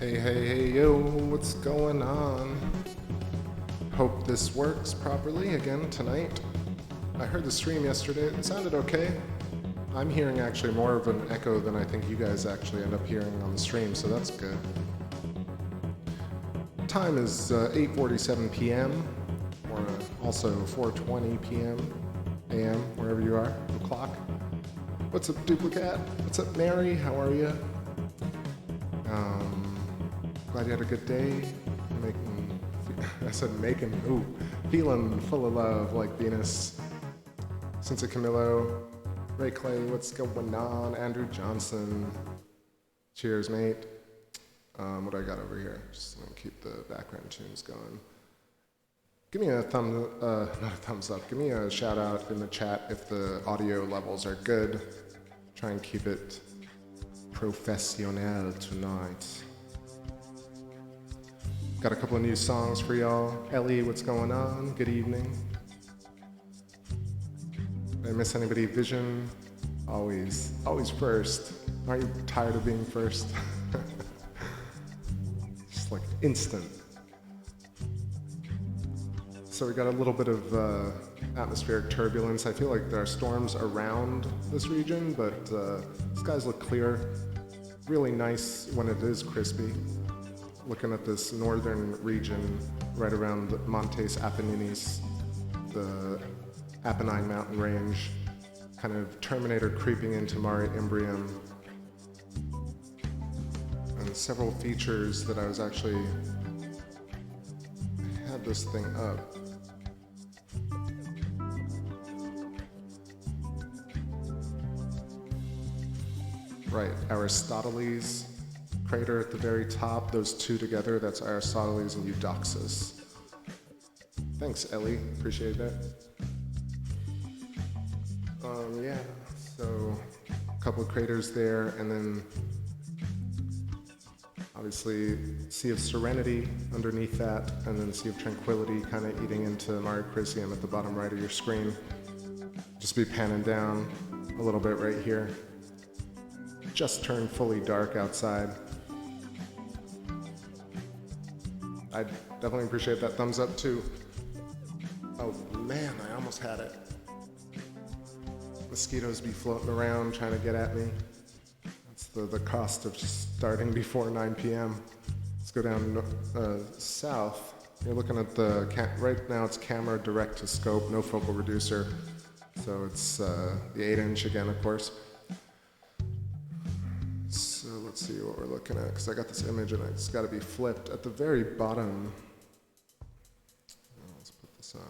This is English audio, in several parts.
Hey, yo, what's going on? Hope this works properly again tonight. I heard the stream yesterday, it sounded okay. I'm hearing actually more of an echo than I think you guys actually end up hearing on the stream, so that's good. Time is 8:47 p.m. or also 4:20 p.m. a.m. wherever you are, the clock. What's up, Duplicate? What's up, Mary? How are you? Glad you had a good day. Feeling full of love like Venus. Since Camillo, Ray Clay, what's going on? Andrew Johnson. Cheers, mate. What do I got over here? Just gonna keep the background tunes going. Give me a not a thumbs up. Give me a shout out in the chat if the audio levels are good. Try and keep it professionnel tonight. Got a couple of new songs for y'all. Ellie, what's going on? Good evening. Did I miss anybody? Vision, always first. Aren't you tired of being first? Just like instant. So we got a little bit of atmospheric turbulence. I feel like there are storms around this region, but skies look clear. Really nice when it is crispy. Looking at this northern region right around Montes Apennines, the Apennine mountain range, kind of Terminator creeping into Mare Imbrium, and several features that I was actually had this thing up. Right, Aristoteles crater at the very top, those two together, that's Aristoteles and Eudoxus. Thanks, Ellie, appreciate that. Yeah, so a couple of craters there, and then obviously Sea of Serenity underneath that, and then Sea of Tranquility kind of eating into Mare Crisium at the bottom right of your screen. Just be panning down a little bit right here. Just turned fully dark outside. I definitely appreciate that thumbs up too. Oh man, I almost had it. Mosquitoes be floating around trying to get at me. That's the cost of starting before 9 p.m. Let's go down south. You're looking at right now it's camera direct to scope, no focal reducer. So it's the 8-inch again, of course. So let's see what we're looking at, because I got this image and it's got to be flipped at the very bottom. Let's put this on.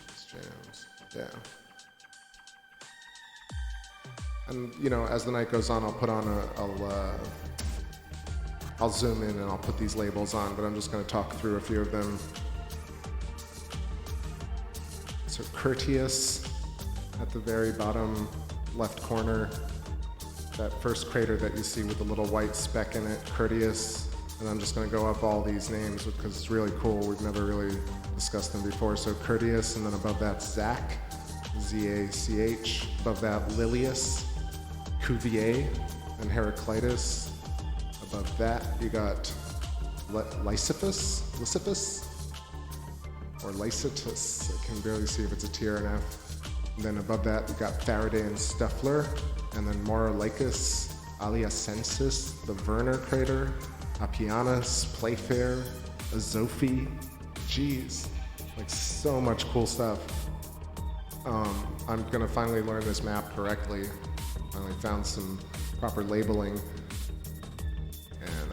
These jams. Yeah. And you know, as the night goes on, I'll put on I'll zoom in and I'll put these labels on, but I'm just going to talk through a few of them. So Courteous at the very bottom left corner, that first crater that you see with the little white speck in it, Courteous. And I'm just going to go up all these names because it's really cool. We've never really discussed them before. So Courteous, and then above that Zach, Z-A-C-H. Above that Lilius, Cuvier, and Heraclitus. Above that you got Lysippus, or Lycitus. I can barely see if it's a T or an F. And then above that you got Faraday and Stuffler, and then Maurolycus, Aliacensis, the Werner crater, Appianus, Playfair, Azophi. Jeez, like so much cool stuff. I'm gonna finally learn this map correctly. Finally found some proper labeling. And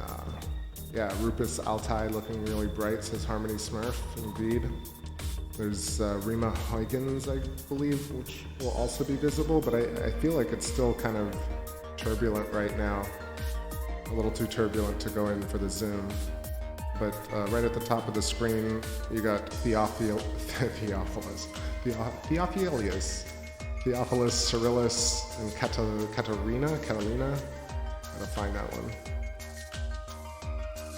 yeah, Rupus Altai looking really bright, says Harmony Smurf, indeed. There's Rima Huygens, I believe, which will also be visible, but I feel like it's still kind of turbulent right now. A little too turbulent to go in for the zoom. But right at the top of the screen, you got Theophilus, Cyrillus, and Katarina. Gotta find that one.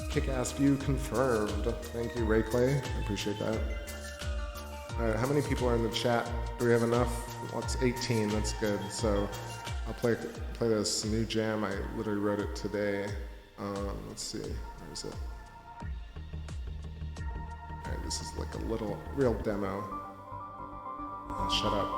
Kick-ass view confirmed. Thank you, Ray Clay. I appreciate that. All right, how many people are in the chat? Do we have enough? Well, it's 18. That's good. So I'll play this new jam. I literally wrote it today. Let's see. Where is it? All right, this is like a real demo. And shut up.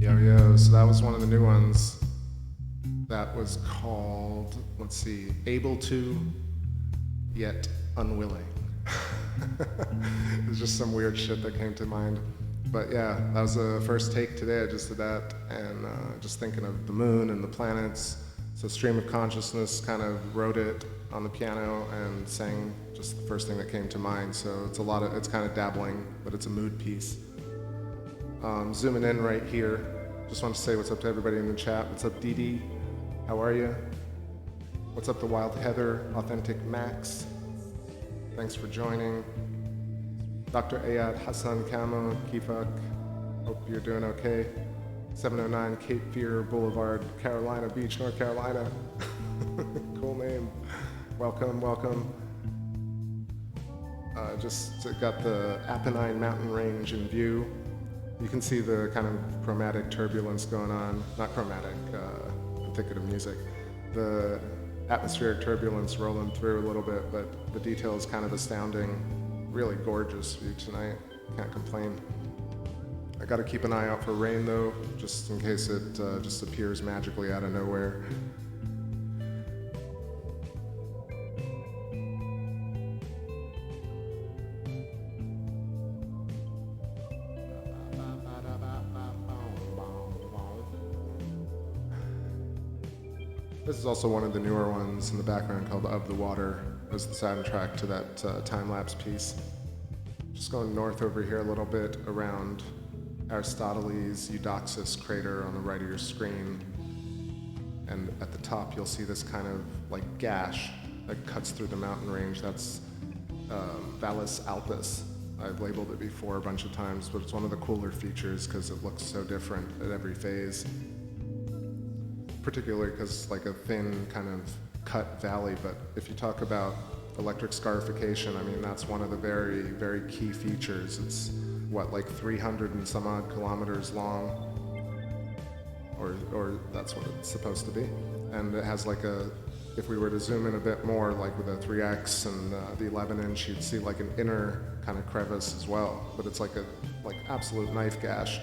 Yo, yo, so that was one of the new ones. That was called, let's see, Able to, Yet Unwilling. It's just some weird shit that came to mind. But yeah, that was the first take today. I just did that, and just thinking of the moon and the planets. So stream of consciousness, kind of wrote it on the piano and sang just the first thing that came to mind. So it's kind of dabbling, but it's a mood piece. Zooming in right here, just want to say what's up to everybody in the chat. What's up, Dee Dee? How are you? What's up to Wild Heather, Authentic Max? Thanks for joining. Dr. Ayad Hassan Kamo, Kifak, hope you're doing okay. 709 Cape Fear Boulevard, Carolina Beach, North Carolina. Cool name. Welcome, welcome. Just got the Apennine mountain range in view. You can see the kind of chromatic turbulence going on. Not chromatic, I'm thinking of music. The atmospheric turbulence rolling through a little bit, but the detail is kind of astounding. Really gorgeous view tonight, can't complain. I gotta keep an eye out for rain though, just in case it just appears magically out of nowhere. This is also one of the newer ones in the background called Of the Water. It was the soundtrack to that time-lapse piece. Just going north over here a little bit around Aristoteles Eudoxus crater on the right of your screen. And at the top you'll see this kind of like gash that cuts through the mountain range. That's Valles Alpes. I've labeled it before a bunch of times, but it's one of the cooler features because it looks so different at every phase. Particularly because like a thin kind of cut valley, but if you talk about electric scarification, I mean, that's one of the very, very key features. It's what, like 300 and some odd kilometers long, or that's what it's supposed to be. And it has like if we were to zoom in a bit more, like with a 3X and the 11-inch, you'd see like an inner kind of crevice as well. But it's like absolute knife gash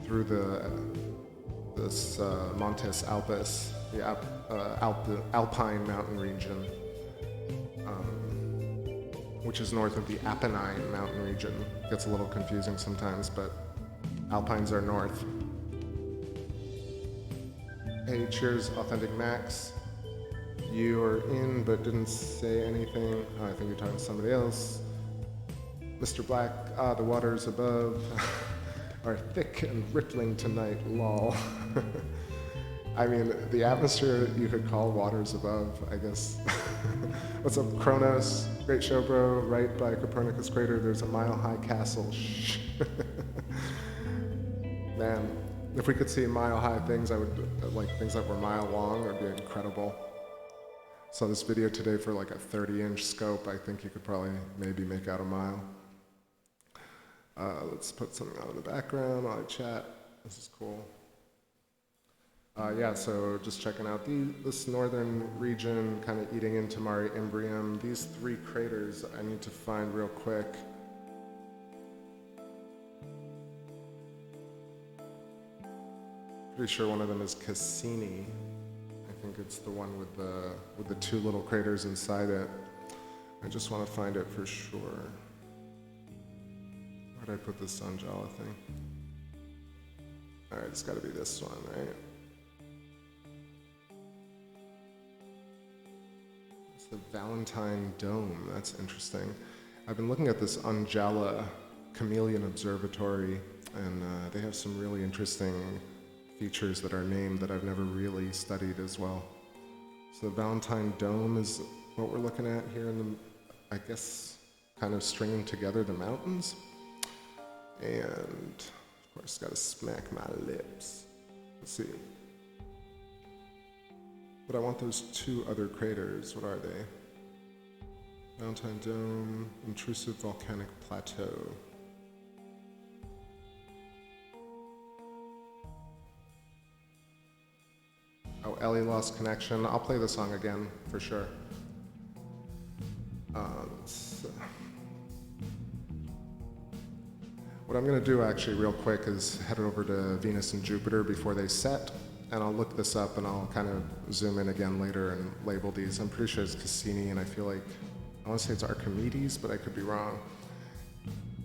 through this Montes Alpes, the Alpine mountain region, which is north of the Apennine mountain region. Gets a little confusing sometimes, but Alpines are north. Hey, cheers, Authentic Max. You are in, but didn't say anything. Oh, I think you're talking to somebody else. Mr. Black, the waters above are thick and rippling tonight, lol. I mean, the atmosphere you could call waters above, I guess. What's up, Kronos? Great show, bro. Right by Copernicus crater, there's a mile-high castle. Shh. Man, if we could see mile-high things, I would like things that were mile-long. Would be incredible. Saw this video today for like a 30-inch scope. I think you could probably maybe make out a mile. Let's put something out in the background while I chat. This is cool. Yeah, so just checking out this northern region, kind of eating into Mare Imbrium. These three craters I need to find real quick. Pretty sure one of them is Cassini. I think it's the one with the two little craters inside it. I just want to find it for sure. Where'd I put this Sanjala thing? All right, it's got to be this one, right? It's the Valentine Dome. That's interesting. I've been looking at this Anjala Chameleon Observatory, and they have some really interesting features that are named that I've never really studied as well. So the Valentine Dome is what we're looking at here in the, I guess, kind of stringing together the mountains. And of course, gotta smack my lips. Let's see. But I want those two other craters. What are they? Valentine Dome, intrusive volcanic plateau. Oh, Ellie lost connection. I'll play the song again for sure. What What I'm going to do actually real quick is head over to Venus and Jupiter before they set, and I'll look this up and I'll kind of zoom in again later and label these. I'm pretty sure it's Cassini, and I feel like, I want to say it's Archimedes, but I could be wrong.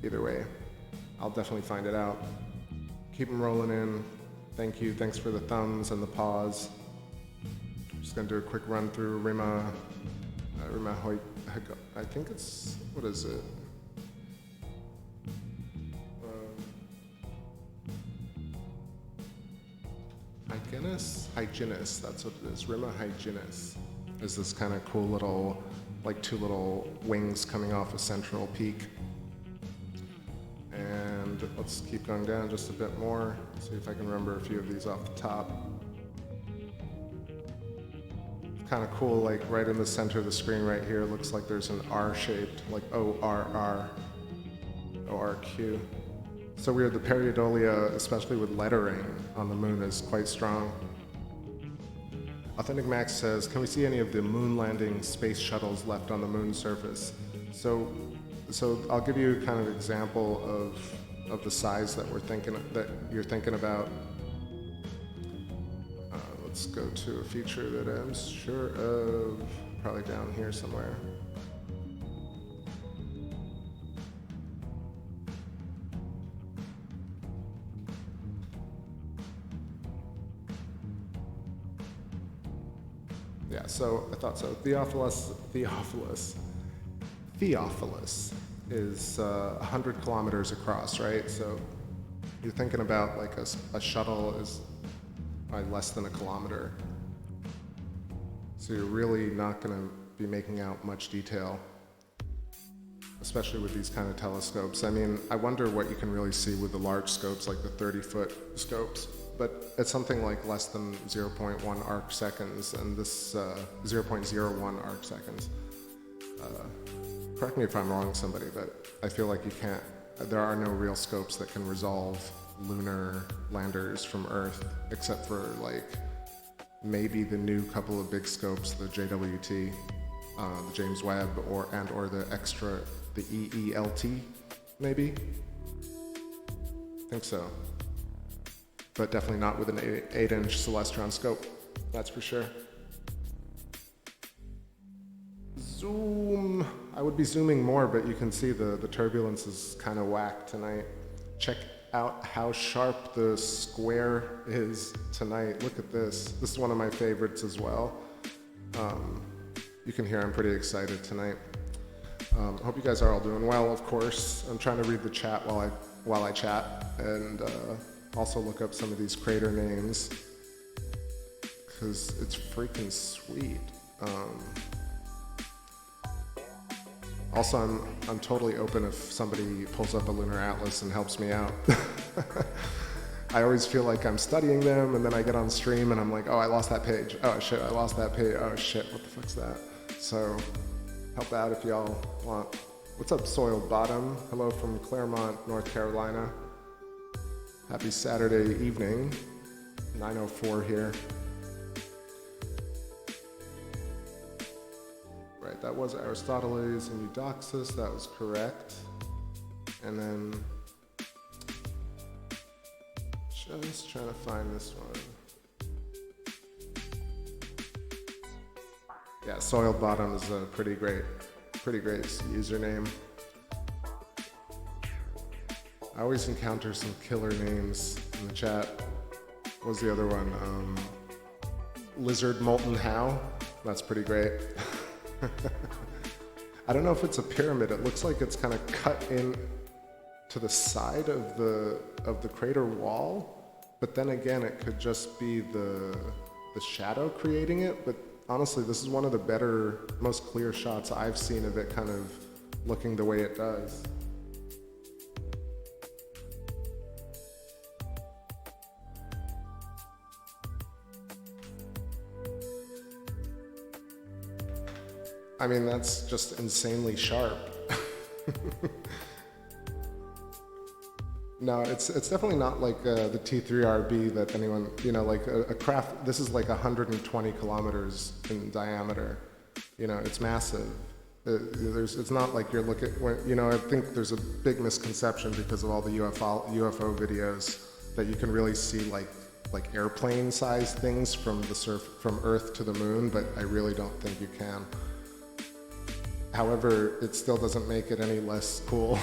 Either way, I'll definitely find it out. Keep them rolling in. Thank you. Thanks for the thumbs and the pause. Just going to do a quick run through Rima Hoyt. I think it's, what is it? Hyginus, that's what it is. Rima Hyginus is this kind of cool little, like two little wings coming off a central peak. And let's keep going down just a bit more. See if I can remember a few of these off the top. It's kind of cool, like right in the center of the screen right here, looks like there's an R-shaped, like ORR, ORQ. So weird, the pareidolia, especially with lettering on the moon, is quite strong. Authentic Max says, can we see any of the moon landing space shuttles left on the moon surface? So I'll give you kind of an example of the size that you're thinking about. Let's go to a feature that I'm sure of, probably down here somewhere. Yeah, so I thought so. Theophilus is 100 kilometers across, right? So you're thinking about like a shuttle is probably less than a kilometer. So you're really not going to be making out much detail, especially with these kind of telescopes. I mean, I wonder what you can really see with the large scopes, like the 30-foot scopes. But it's something like less than 0.1 arc seconds, and this 0.01 arc seconds. Correct me if I'm wrong, somebody, but I feel like you can't, there are no real scopes that can resolve lunar landers from Earth, except for like maybe the new couple of big scopes, the JWT, the James Webb, or the extra, the EELT, maybe? I think so. But definitely not with an 8-inch Celestron scope, that's for sure. Zoom. I would be zooming more, but you can see the turbulence is kind of whack tonight. Check out how sharp the square is tonight. Look at this. This is one of my favorites as well. You can hear I'm pretty excited tonight. Hope you guys are all doing well, of course. I'm trying to read the chat while I chat, and also look up some of these crater names, because it's freaking sweet. Also, I'm totally open if somebody pulls up a lunar atlas and helps me out. I always feel like I'm studying them, and then I get on stream and I'm like, oh, I lost that page. Oh shit, I lost that page. Oh shit, what the fuck's that? So help out if y'all want. What's up, Soiled Bottom? Hello from Claremont, North Carolina. Happy Saturday evening, 9:04 here. Right, that was Aristoteles and Eudoxus, that was correct. And then, just trying to find this one. Yeah, Soiled Bottom is a pretty great username. I always encounter some killer names in the chat. What was the other one? Lizard Molten How. That's pretty great. I don't know if it's a pyramid. It looks like it's kind of cut in to the side of the crater wall. But then again, it could just be the shadow creating it. But honestly, this is one of the better, most clear shots I've seen of it kind of looking the way it does. I mean, that's just insanely sharp. No, it's definitely not like the T3RB that anyone, like a craft, this is like 120 kilometers in diameter. It's massive. It's not like you're looking, I think there's a big misconception because of all the UFO videos that you can really see like airplane-sized things from Earth to the moon, but I really don't think you can. However, it still doesn't make it any less cool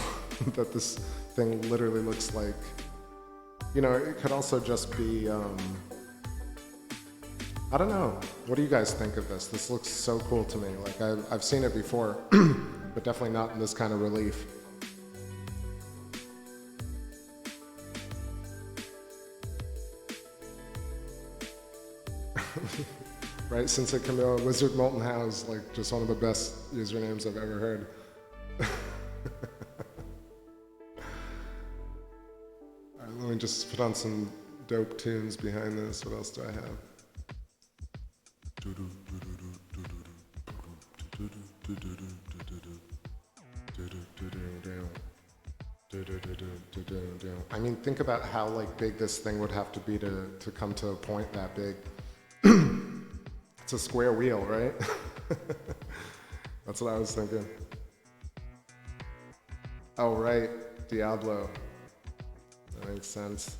that this thing literally looks like, it could also just be, I don't know. What do you guys think of this? This looks so cool to me. Like I've seen it before, but definitely not in this kind of relief. Right? Since it came out, Wizard Molten House, like just one of the best usernames I've ever heard. All right, let me just put on some dope tunes behind this. What else do I have? I mean, think about how like big this thing would have to be to come to a point that big. It's a square wheel, right? That's what I was thinking. Oh, right, Diablo. That makes sense.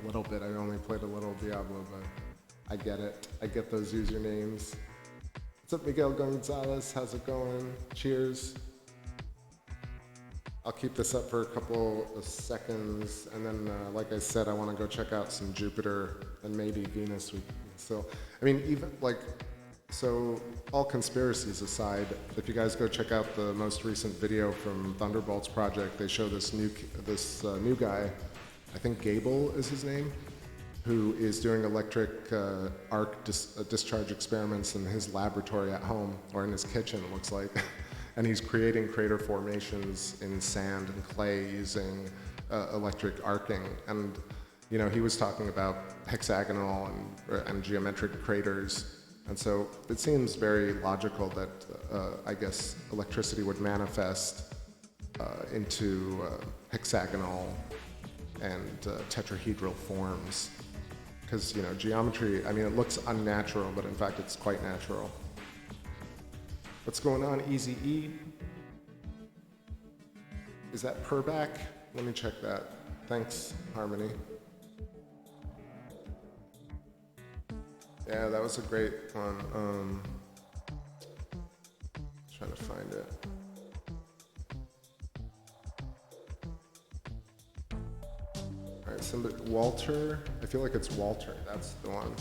A little bit. I only played a little Diablo, but I get it. I get those usernames. What's up, Miguel Gonzalez? How's it going? Cheers. I'll keep this up for a couple of seconds, and then, like I said, I want to go check out some Jupiter and maybe Venus. I mean, even like, so all conspiracies aside, if you guys go check out the most recent video from Thunderbolt's project, they show this new guy, I think Gable is his name, who is doing electric arc discharge experiments in his laboratory at home, or in his kitchen, it looks like. And he's creating crater formations in sand and clay using electric arcing. And he was talking about hexagonal and geometric craters. And so it seems very logical that I guess electricity would manifest into hexagonal and tetrahedral forms. Because geometry, I mean, it looks unnatural, but in fact it's quite natural. What's going on, Easy E? Is that Purback? Let me check that. Thanks, Harmony. Yeah, that was a great one. Trying to find it. All right, somebody, Walter. I feel like it's Walter. That's the one.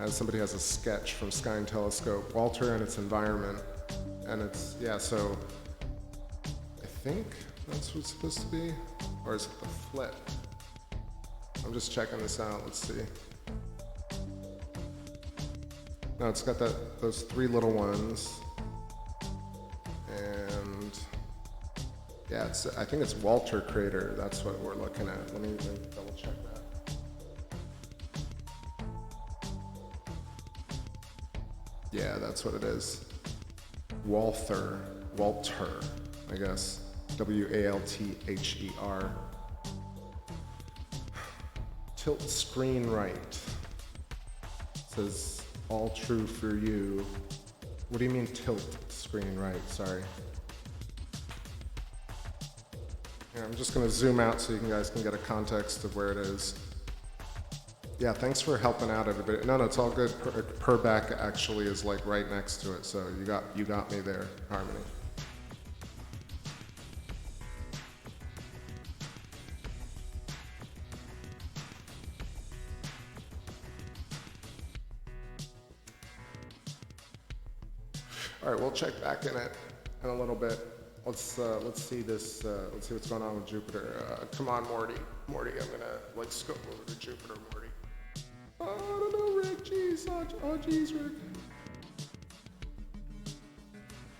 Somebody has a sketch from Sky and Telescope, Walter and its environment, and it's, yeah, so I think that's what it's supposed to be, or is it the flip? I'm just checking this out, let's see. No, it's got those three little ones, and yeah, I think it's Walter Crater, that's what we're looking at. Let me double check that. Yeah, that's what it is. Walther, I guess. W-A-L-T-H-E-R. Tilt screen right. It says, all true for you. What do you mean tilt screen right? Sorry. Yeah, I'm just gonna zoom out so you guys can get a context of where it is. Yeah, thanks for helping out, everybody. No, it's all good. Purback actually is like right next to it, so you got me there, Harmony. All right, we'll check back in it in a little bit. Let's see this. Let's see what's going on with Jupiter. Come on, Morty. Morty, I'm gonna scope over to Jupiter, Morty. Oh, I don't know, Rick. Jeez. Oh, jeez, Rick.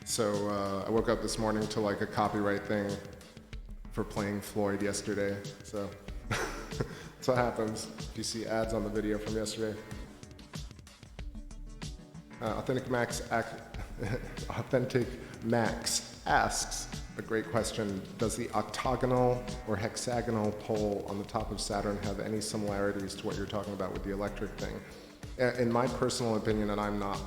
So I woke up this morning to a copyright thing for playing Floyd yesterday. So that's what happens if you see ads on the video from yesterday. Authentic Max asks a great question. Does the octagonal or hexagonal pole on the top of Saturn have any similarities to what you're talking about with the electric thing? In my personal opinion, and I'm not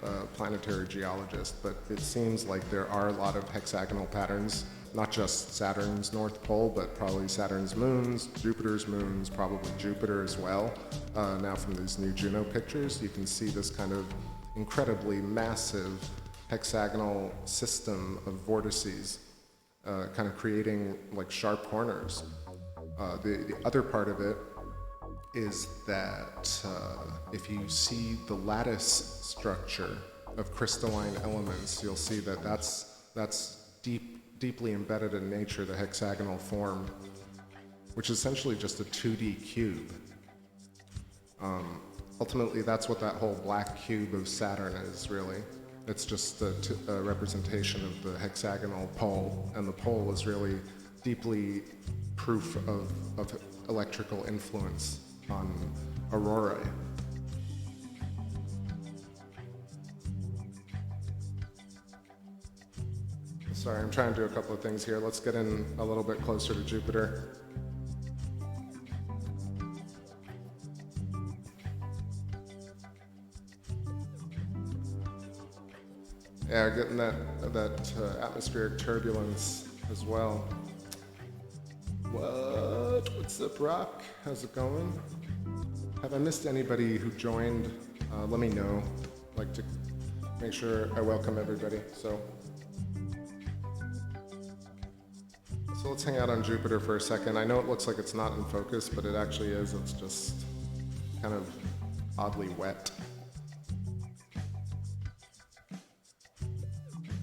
a planetary geologist, but it seems like there are a lot of hexagonal patterns, not just Saturn's North Pole, but probably Saturn's moons, Jupiter's moons, probably Jupiter as well. Now from these new Juno pictures, you can see this kind of incredibly massive hexagonal system of vortices, kind of creating like sharp corners. The other part of it is that if you see the lattice structure of crystalline elements, you'll see that that's deeply embedded in nature, the hexagonal form, which is essentially just a 2D cube. Ultimately, that's what that whole black cube of Saturn is, really. It's just a representation of the hexagonal pole, and the pole is really deeply proof of electrical influence on aurorae. Sorry, I'm trying to do a couple of things here. Let's get in a little bit closer to Jupiter. Yeah, getting that atmospheric turbulence as well. What's up, Rock? How's it going? Have I missed anybody who joined? Let me know. I'd like to make sure I welcome everybody. So let's hang out on Jupiter for a second. I know it looks like it's not in focus, but it actually is. It's just kind of oddly wet.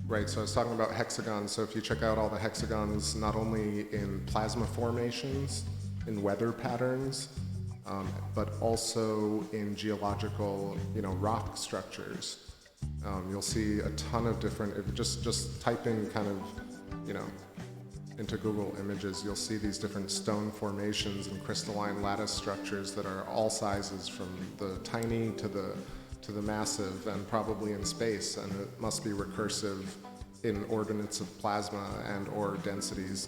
Right, so I was talking about hexagons. So if you check out all the hexagons, not only in plasma formations, in weather patterns, but also in geological, rock structures, you'll see a ton of different. If just typing kind of, into Google Images, you'll see these different stone formations and crystalline lattice structures that are all sizes, from the tiny to the massive, and probably in space, and it must be recursive in ordinates of plasma and or densities.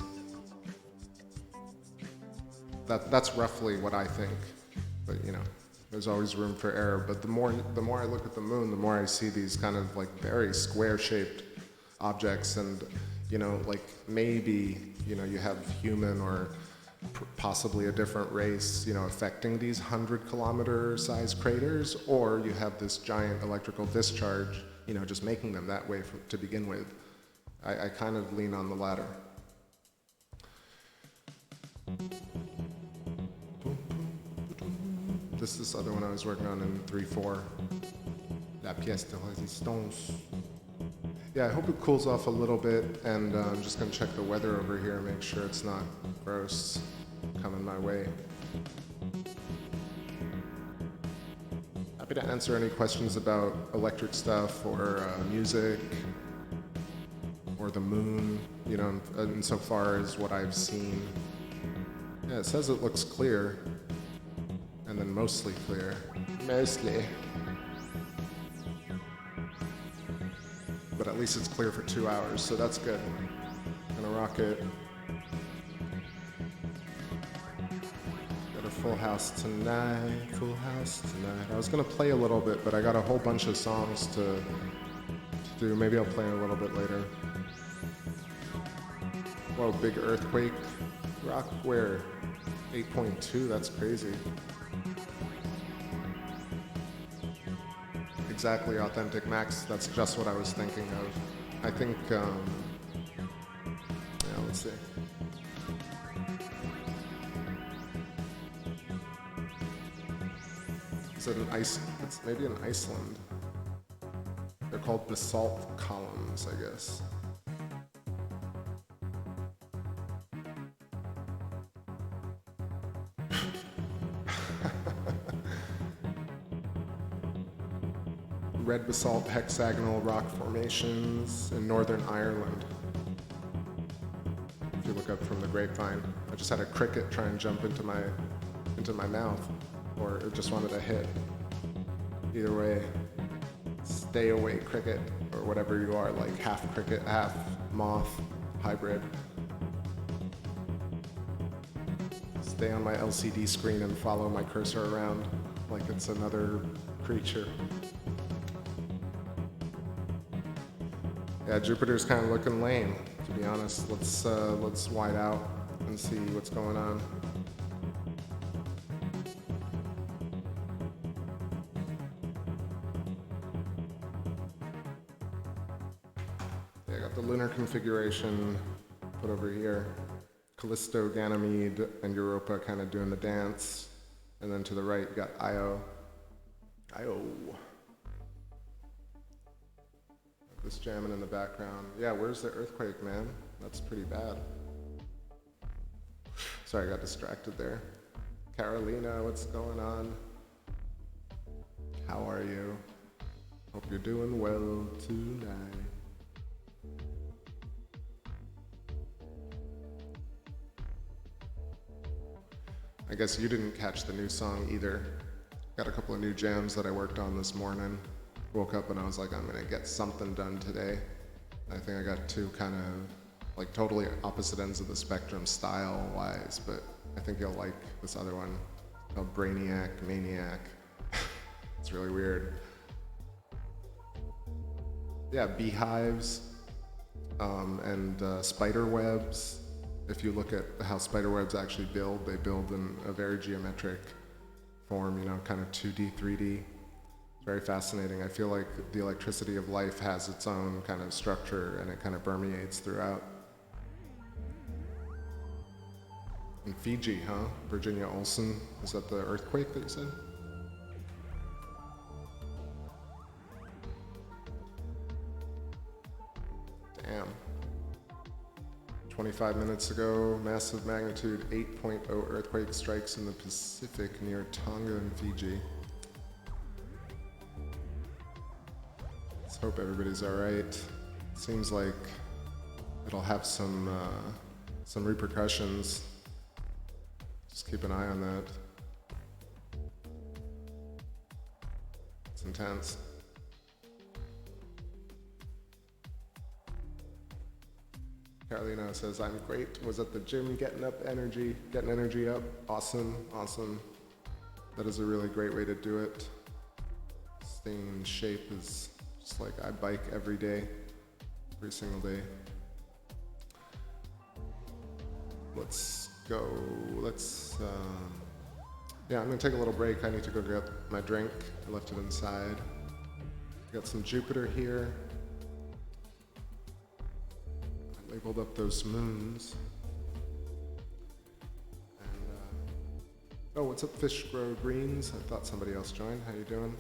That's roughly what I think, but there's always room for error. But the more I look at the moon, the more I see these kind of like very square-shaped objects, and like maybe you have human or possibly a different race, affecting these 100-kilometer size craters, or you have this giant electrical discharge, just making them that way to begin with. I kind of lean on the latter. This other one I was working on in 3/4, La pièce de résistance. Yeah, I hope it cools off a little bit, and I'm just gonna check the weather over here and make sure it's not gross coming my way. Happy to answer any questions about electric stuff or music or the moon, insofar as what I've seen. Yeah, it says it looks clear, and then mostly clear. Mostly. But at least it's clear for 2 hours, so that's good. Gonna rock it. Got a full house tonight, full house tonight. I was gonna play a little bit, but I got a whole bunch of songs to do. Maybe I'll play a little bit later. Whoa, big earthquake. Rock where? 8.2, that's crazy. Exactly, Authentic Max, that's just what I was thinking of. I think, let's see. Is it it's maybe in Iceland. They're called basalt columns, I guess. Red basalt hexagonal rock formations in Northern Ireland. If you look up from the grapevine. I just had a cricket try and jump into my mouth, or it just wanted to hit. Either way, stay away, cricket, or whatever you are, like half cricket, half moth, hybrid. Stay on my LCD screen and follow my cursor around like it's another creature. Yeah, Jupiter's kind of looking lame, to be honest. Let's wide out and see what's going on. Yeah, I got the lunar configuration put over here. Callisto, Ganymede, and Europa kind of doing the dance. And then to the right, you got Io. This jamming in the background. Yeah, where's the earthquake, man? That's pretty bad. Sorry, I got distracted there. Carolina, what's going on? How are you? Hope you're doing well tonight. I guess you didn't catch the new song either. Got a couple of new jams that I worked on this morning. Woke up and I was like, I'm gonna get something done today. I think I got two kind of like totally opposite ends of the spectrum style-wise, but I think you'll like this other one called Brainiac, Maniac. It's really weird. Yeah, beehives and spider webs. If you look at how spider webs actually build, they build in a very geometric form, you know, kind of 2D, 3D. It's very fascinating. I feel like the electricity of life has its own kind of structure and it kind of permeates throughout. In Fiji, huh? Virginia Olsen, is that the earthquake that you said? Damn. 25 minutes ago, massive magnitude 8.0 earthquake strikes in the Pacific near Tonga and Fiji. Let's hope everybody's all right. Seems like it'll have some repercussions. Just keep an eye on that. It's intense. Carolina says, I'm great. Was at the gym getting energy up. Awesome, awesome. That is a really great way to do it. Staying in shape is just like I bike every day, every single day. Let's go. Yeah, I'm gonna take a little break. I need to go get my drink. I left it inside. Got some Jupiter here. Labeled up those moons. And, oh, what's up, Fish Grow Greens? I thought somebody else joined. How you doing?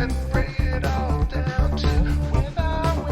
And bring it all down to without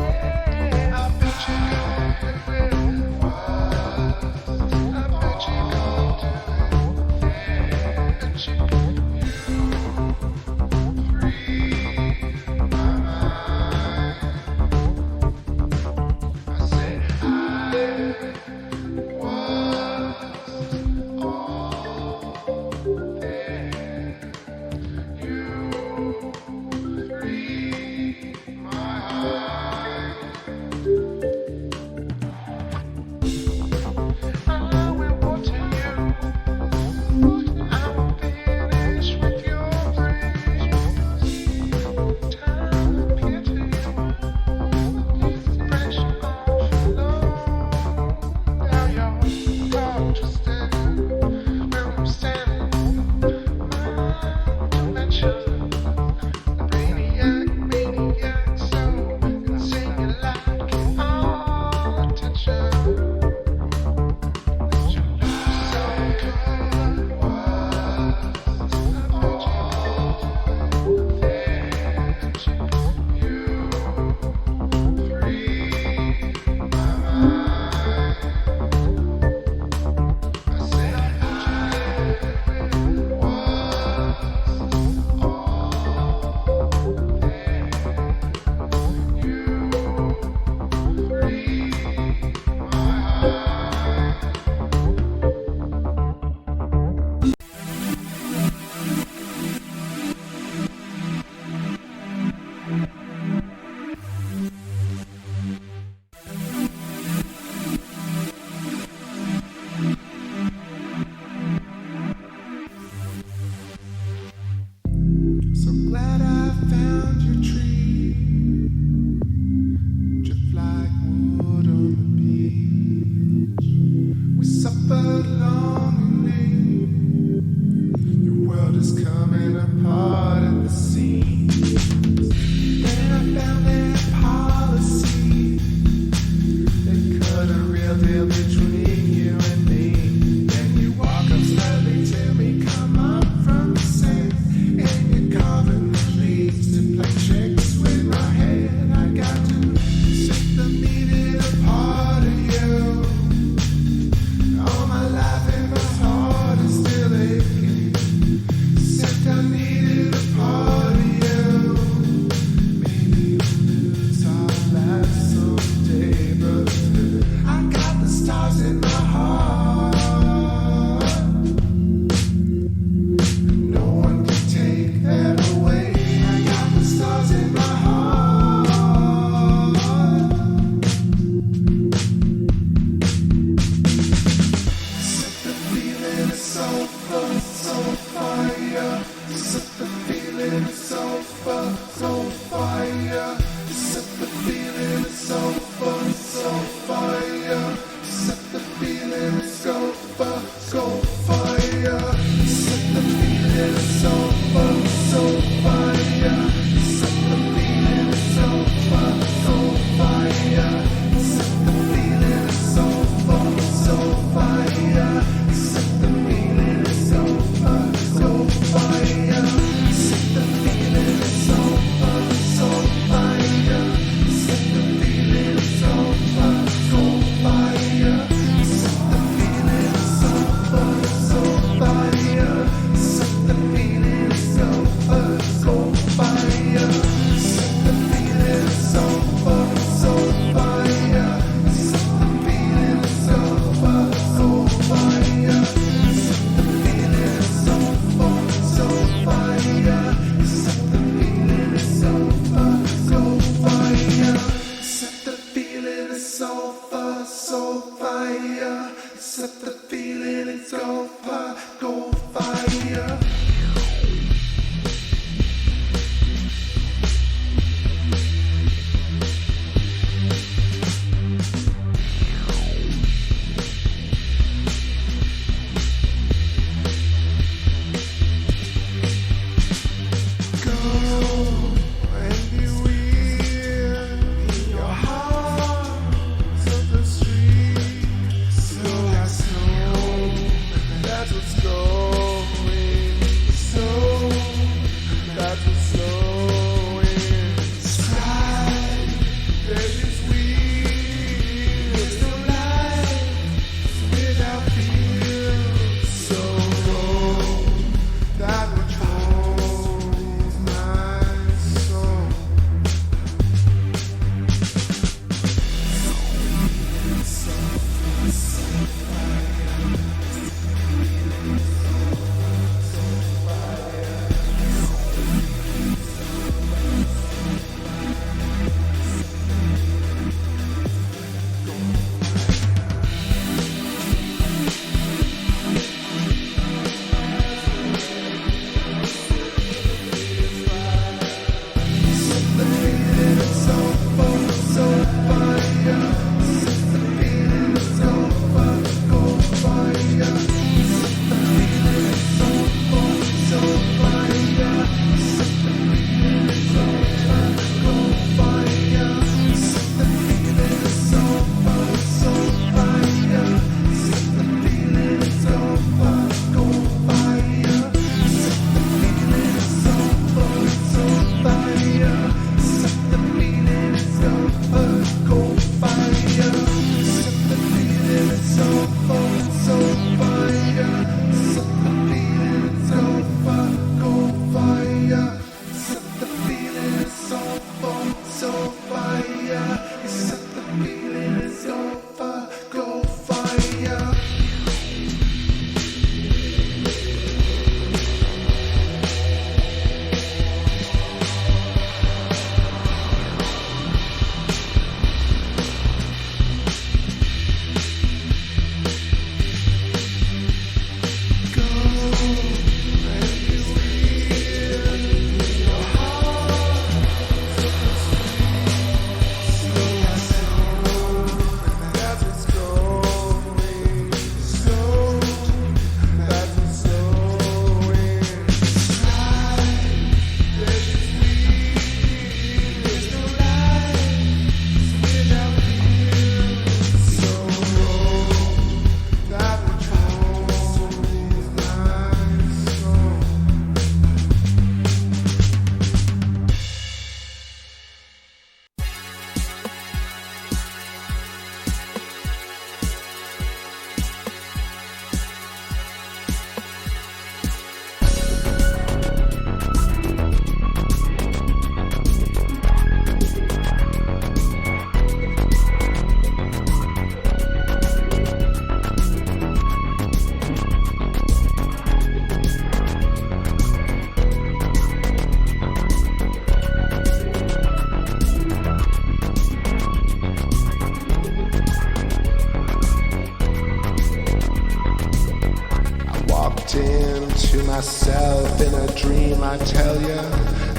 myself in a dream, I tell ya.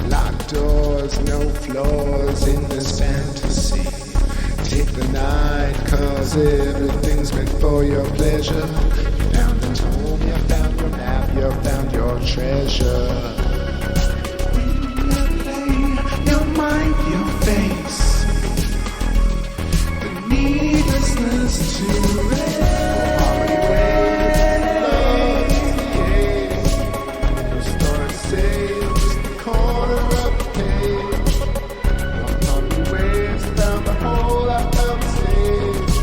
Locked doors, no floors in this fantasy. Take the night, cause everything's meant for your pleasure. You found your home, you found your map, you found your treasure. Your mind, your face, the needlessness to rest. Your story saves just the corner of the page. Your comedy waves found the whole I found stage.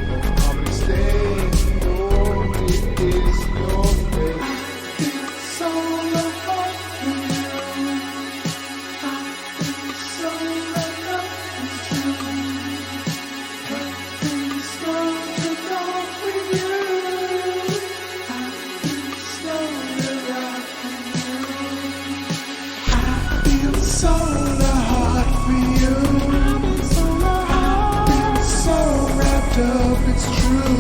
Your comedy stays, no, it is your fate. It's all about you. So love is true. Nothing's going to go with you. I feel slowly hard for you. I've been so wrapped up, it's true.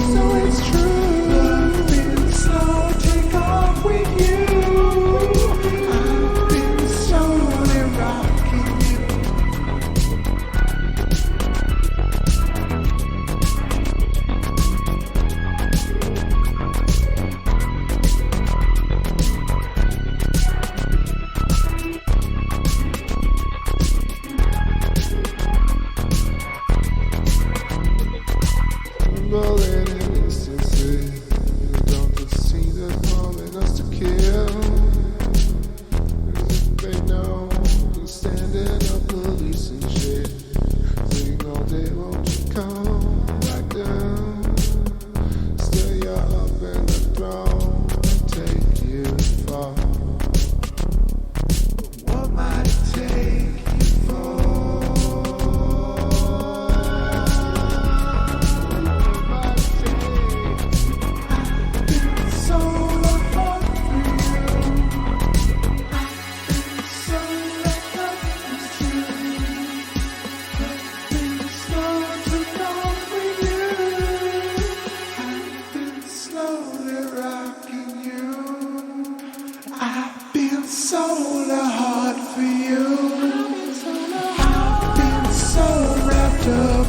It's true. Love feels slow, take off with you. I've been slowly rocking you. Rolling in instances, don't just see the calling us to kill. They know we're standing up police and shit. Sing all day, won't you come back down? Still you're up in the throne, take you far. But what might it take you for?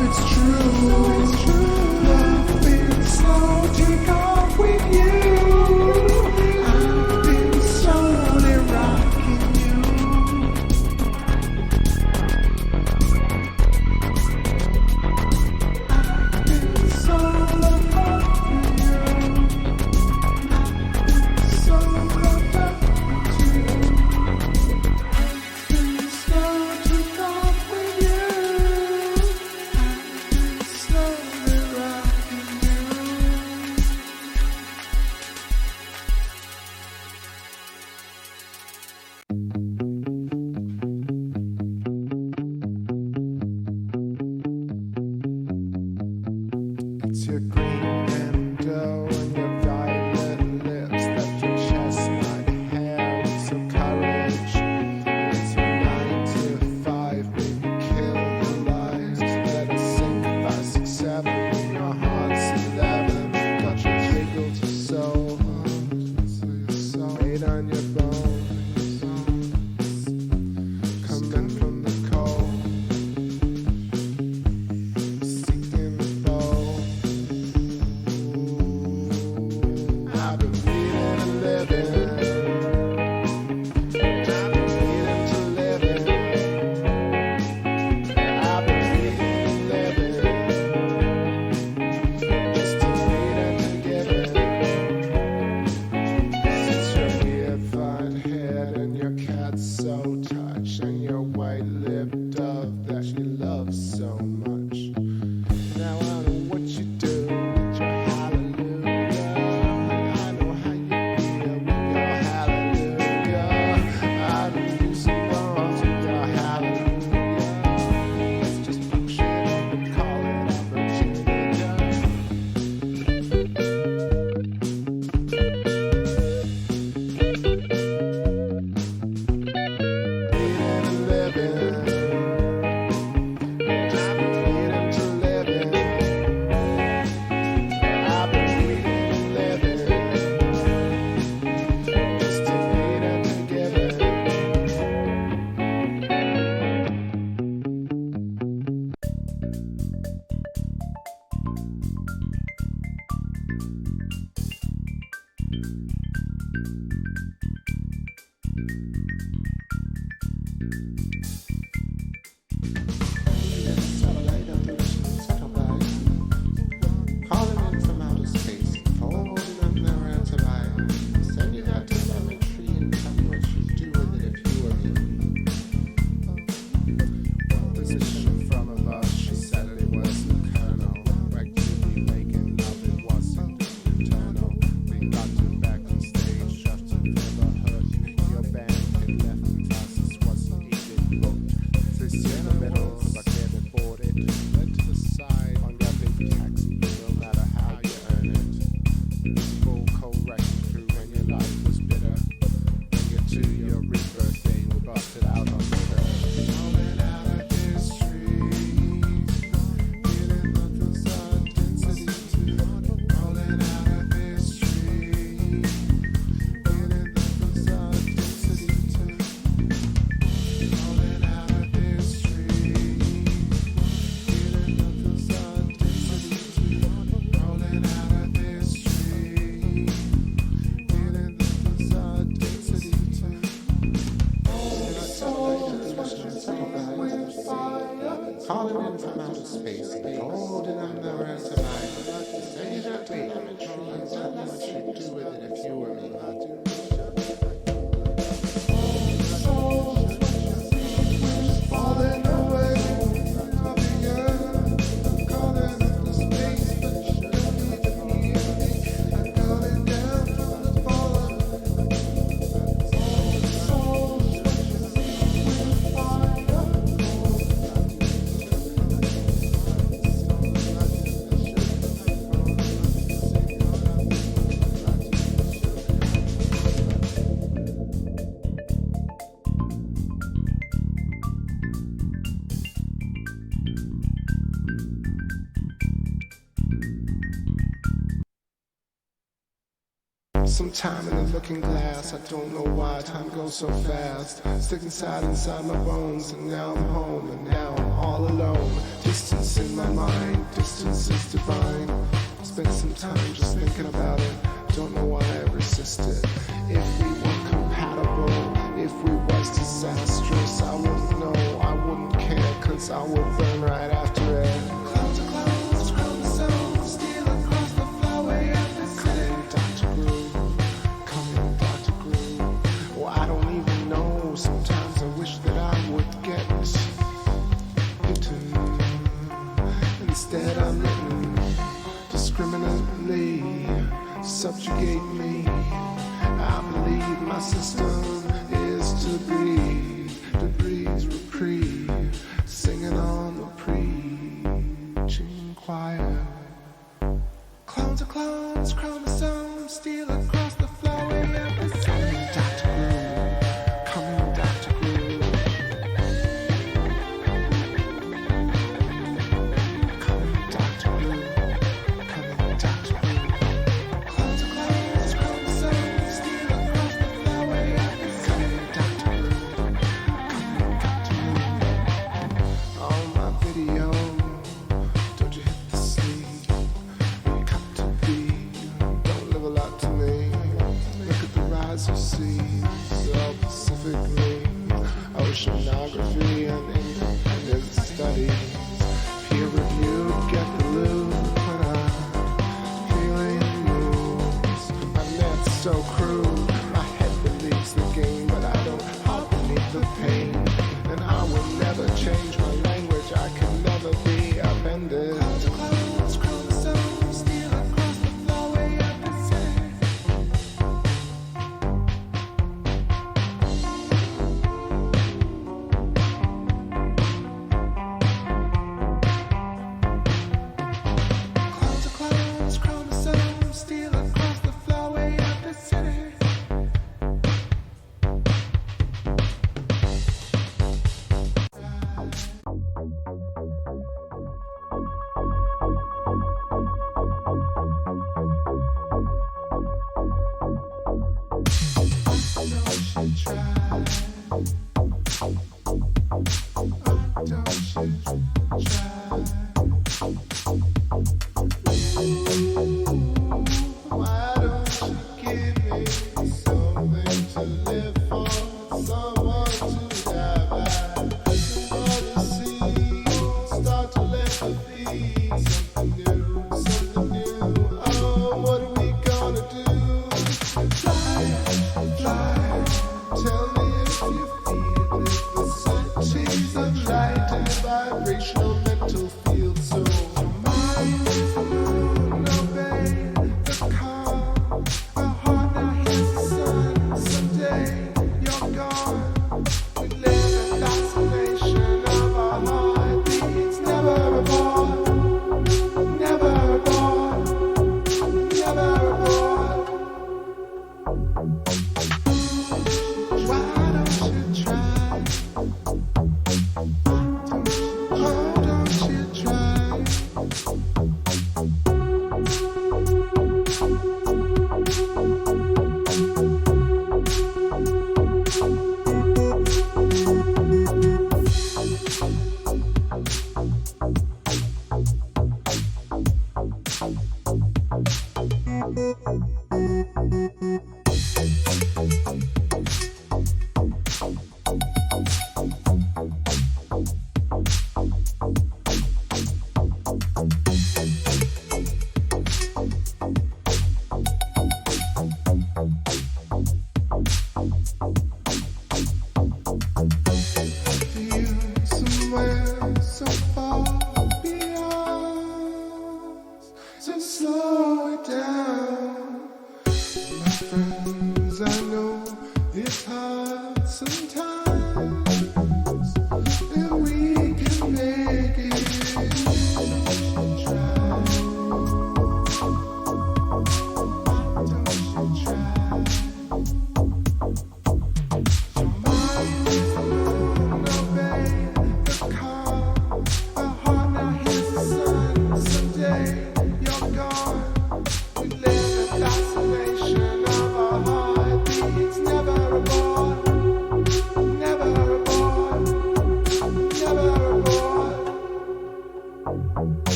It's true, it's true. Love feels slow, take off with you. I've been slowly rocking you. I've been slowly rocking you. I've been slowly rocking you. I've been slow, take off with you. It's your green window and your violet lips, that your chestnut hair with some courage. It's your 9 to 5, baby, kill the lies. Let it sink 5, 6, 7 in your heart's 11. Got your jiggle to soul, weight on your bones, coming from the cold. I've been bleeding and living. I've been bleeding to living. I've been bleeding and living. Just to bleed and to give it. Since your reified head and your cat so touched and your white-lipped dove that she loves so much. Now I know what you do with your hallelujah. I know how you feel with your hallelujah. I know you some bones with your hallelujah. Let's just fuck shit up and call it opportunity. Bleeding and living. I've been suspicion from above. She said it was the colonel. Regularly making love, it wasn't eternal. We got you back on stage just to further hurt. Your band had left the classes, wasn't even booked. This in the middle, but can't afford it. Led to the side on your big taxi, no matter how you earn it. Full correct through when your life was bitter. Bring it to your rebirth day, we busted out on Twitter. Falling out of history, feeling the sun intensity. Falling out of history, feeling the sun intensity. Falling out of history, feeling the sun intensity. Falling out of history, feeling the sun intensity. Calling in from outer space, holding on the rest of life. Say you don't take it, tell me what you'd do with it if you were me. Falling away from the earth, calling up the space, but you don't even hear me. I'm calling down from the fallen. Sometime in the looking glass, I don't know why time goes so fast. Stick inside my bones, and now I'm home, and now I'm all alone. Distance in my mind, distance is divine. Spent some time just thinking about it, don't know why I resisted. If we were compatible, if we was disastrous, I wouldn't know, I wouldn't care, cause I would burn right after it. Clouds are clouds, chromosomes, steal across the flyway of the city. Dr. Groove. I don't even know. Sometimes I wish that I would get eaten. Instead, I'm letting discriminately subjugate me. I believe my system is to breathe, breathe reprieve, singing on the preaching choir. Clones are clones, chromosomes, steal across the flyway of the city. vibrational mental field. So your mind is the moon, obey the call. The heart now hears the sun. Someday you're gone. We live in fascination of our heartbeats. Never aboard, never aboard, never aboard. Why don't you try? Oh, don't you try?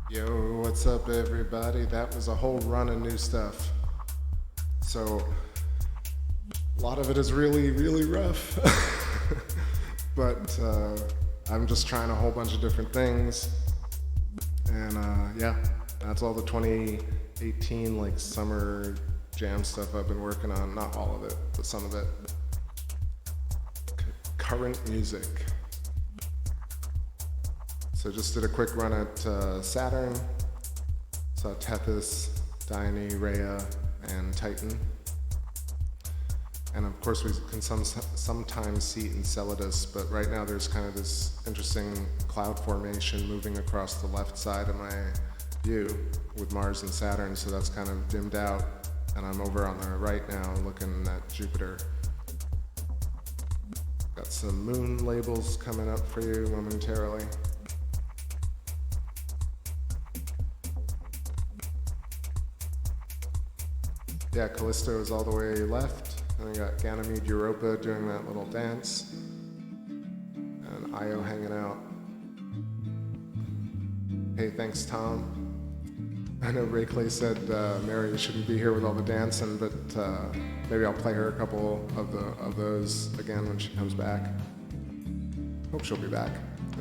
Yo, what's up everybody? That was a whole run of new stuff. So, a lot of it is really, really rough. But I'm just trying a whole bunch of different things. And yeah, that's all the 2018 like summer jam stuff I've been working on. Not all of it, but some of it. Current music. So just did a quick run at Saturn, saw Tethys, Dione, Rhea, and Titan. And of course we can sometimes see Enceladus, but right now there's kind of this interesting cloud formation moving across the left side of my view with Mars and Saturn, so that's kind of dimmed out. And I'm over on the right now looking at Jupiter. Got some moon labels coming up for you momentarily. Yeah, Callisto is all the way left, and we got Ganymede Europa doing that little dance, and Io hanging out. Hey, thanks Tom. I know Ray Clay said Mary shouldn't be here with all the dancing, but maybe I'll play her a couple of those again when she comes back. Hope she'll be back.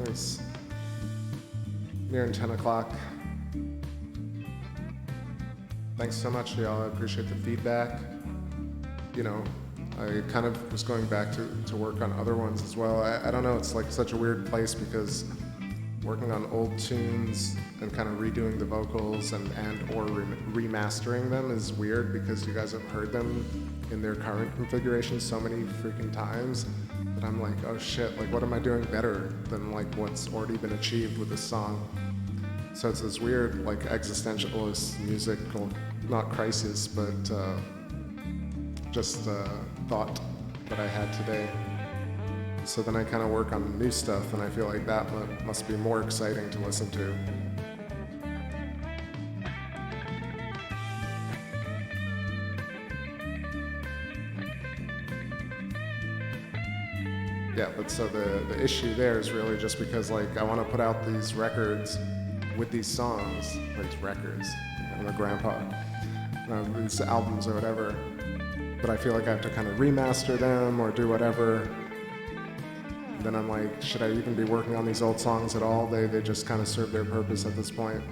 It's nearing 10 o'clock. Thanks so much, y'all. I appreciate the feedback. You know, I kind of was going back to work on other ones as well. I don't know, it's like such a weird place because working on old tunes and kind of redoing the vocals and or remastering them is weird because you guys have heard them in their current configuration so many freaking times that I'm like, oh shit, like what am I doing better than like what's already been achieved with this song? So it's this weird like existentialist musical, not crisis, but just thought that I had today. So then I kind of work on new stuff and I feel like that must be more exciting to listen to. Yeah, but so the issue there is really just because like I want to put out these records with these songs, or these records, I'm a grandpa, these albums or whatever, but I feel like I have to kind of remaster them or do whatever. Then I'm like, should I even be working on these old songs at all? They just kind of serve their purpose at this point.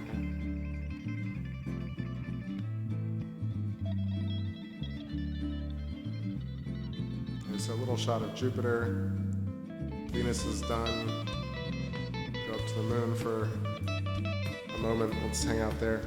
There's a little shot of Jupiter. Venus is done. Go up to the moon for a moment. Let's hang out there.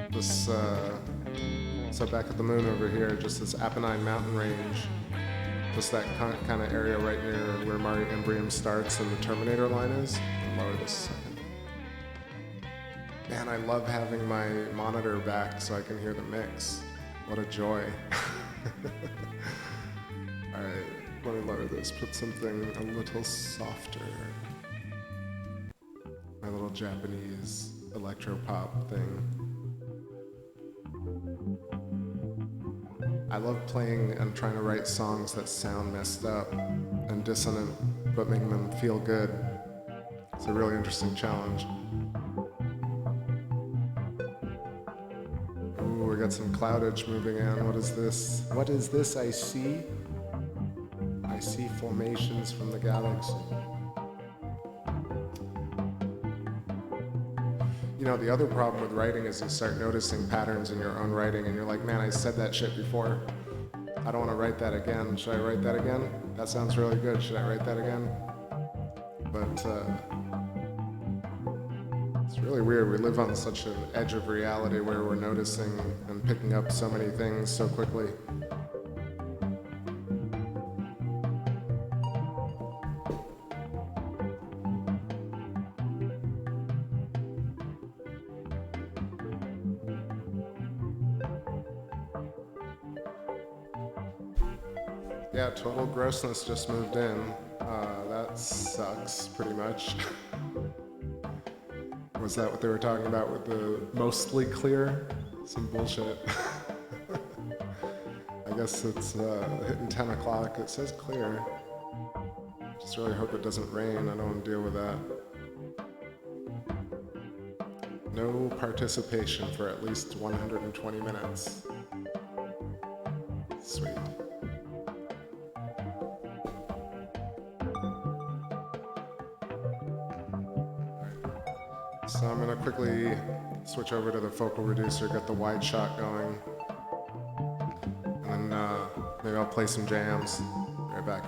This, so back at the moon over here, just this Apennine mountain range, just that kind of area right near where Mare Imbrium starts and the Terminator line is. I'll lower this a second. Man, I love having my monitor back so I can hear the mix. What a joy. Alright, let me lower this, put something a little softer. My little Japanese electro-pop thing. I love playing and trying to write songs that sound messed up and dissonant, but making them feel good. It's a really interesting challenge. Ooh, we got some cloudage moving in. What is this? What is this I see? I see formations from the galaxy. You know, the other problem with writing is you start noticing patterns in your own writing and you're like, man, I said that shit before. I don't want to write that again. Should I write that again? That sounds really good. Should I write that again? But it's really weird. We live on such an edge of reality where we're noticing and picking up so many things so quickly. Yeah, total grossness just moved in. That sucks, pretty much. Was that what they were talking about with the mostly clear? Some bullshit. I guess it's hitting 10 o'clock. It says clear. Just really hope it doesn't rain. I don't want to deal with that. No participation for at least 120 minutes. Sweet. So I'm going to quickly switch over to the focal reducer, get the wide shot going, and then maybe I'll play some jams. Right back.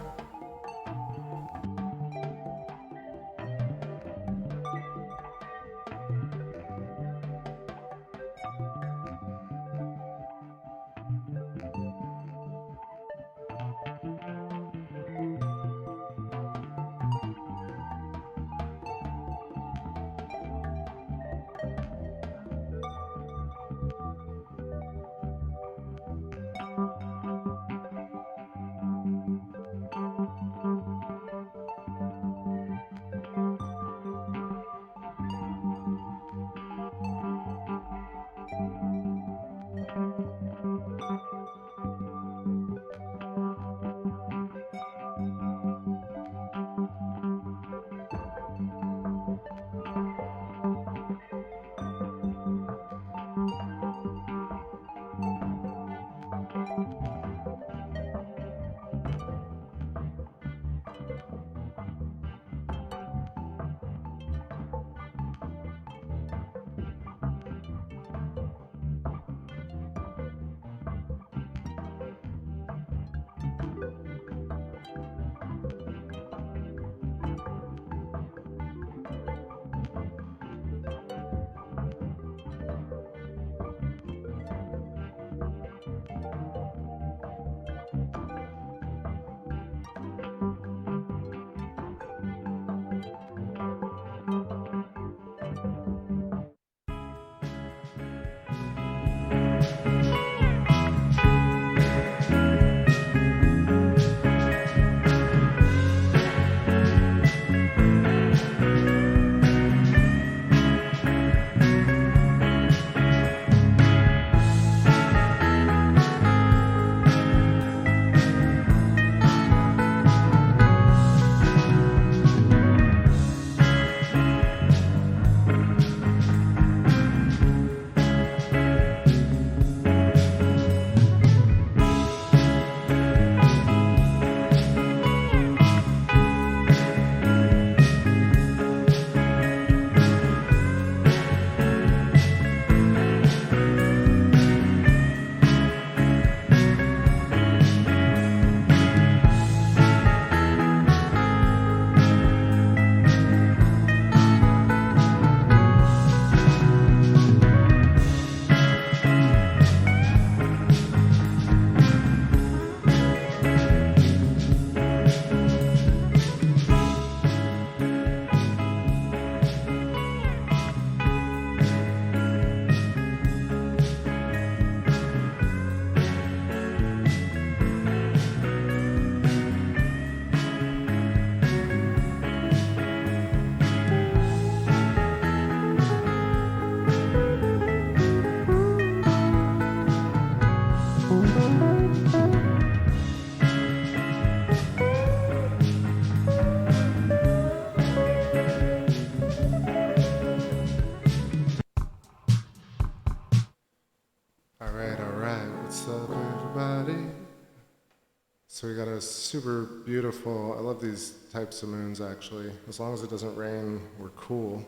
is super beautiful. I love these types of moons, actually. As long as it doesn't rain, we're cool.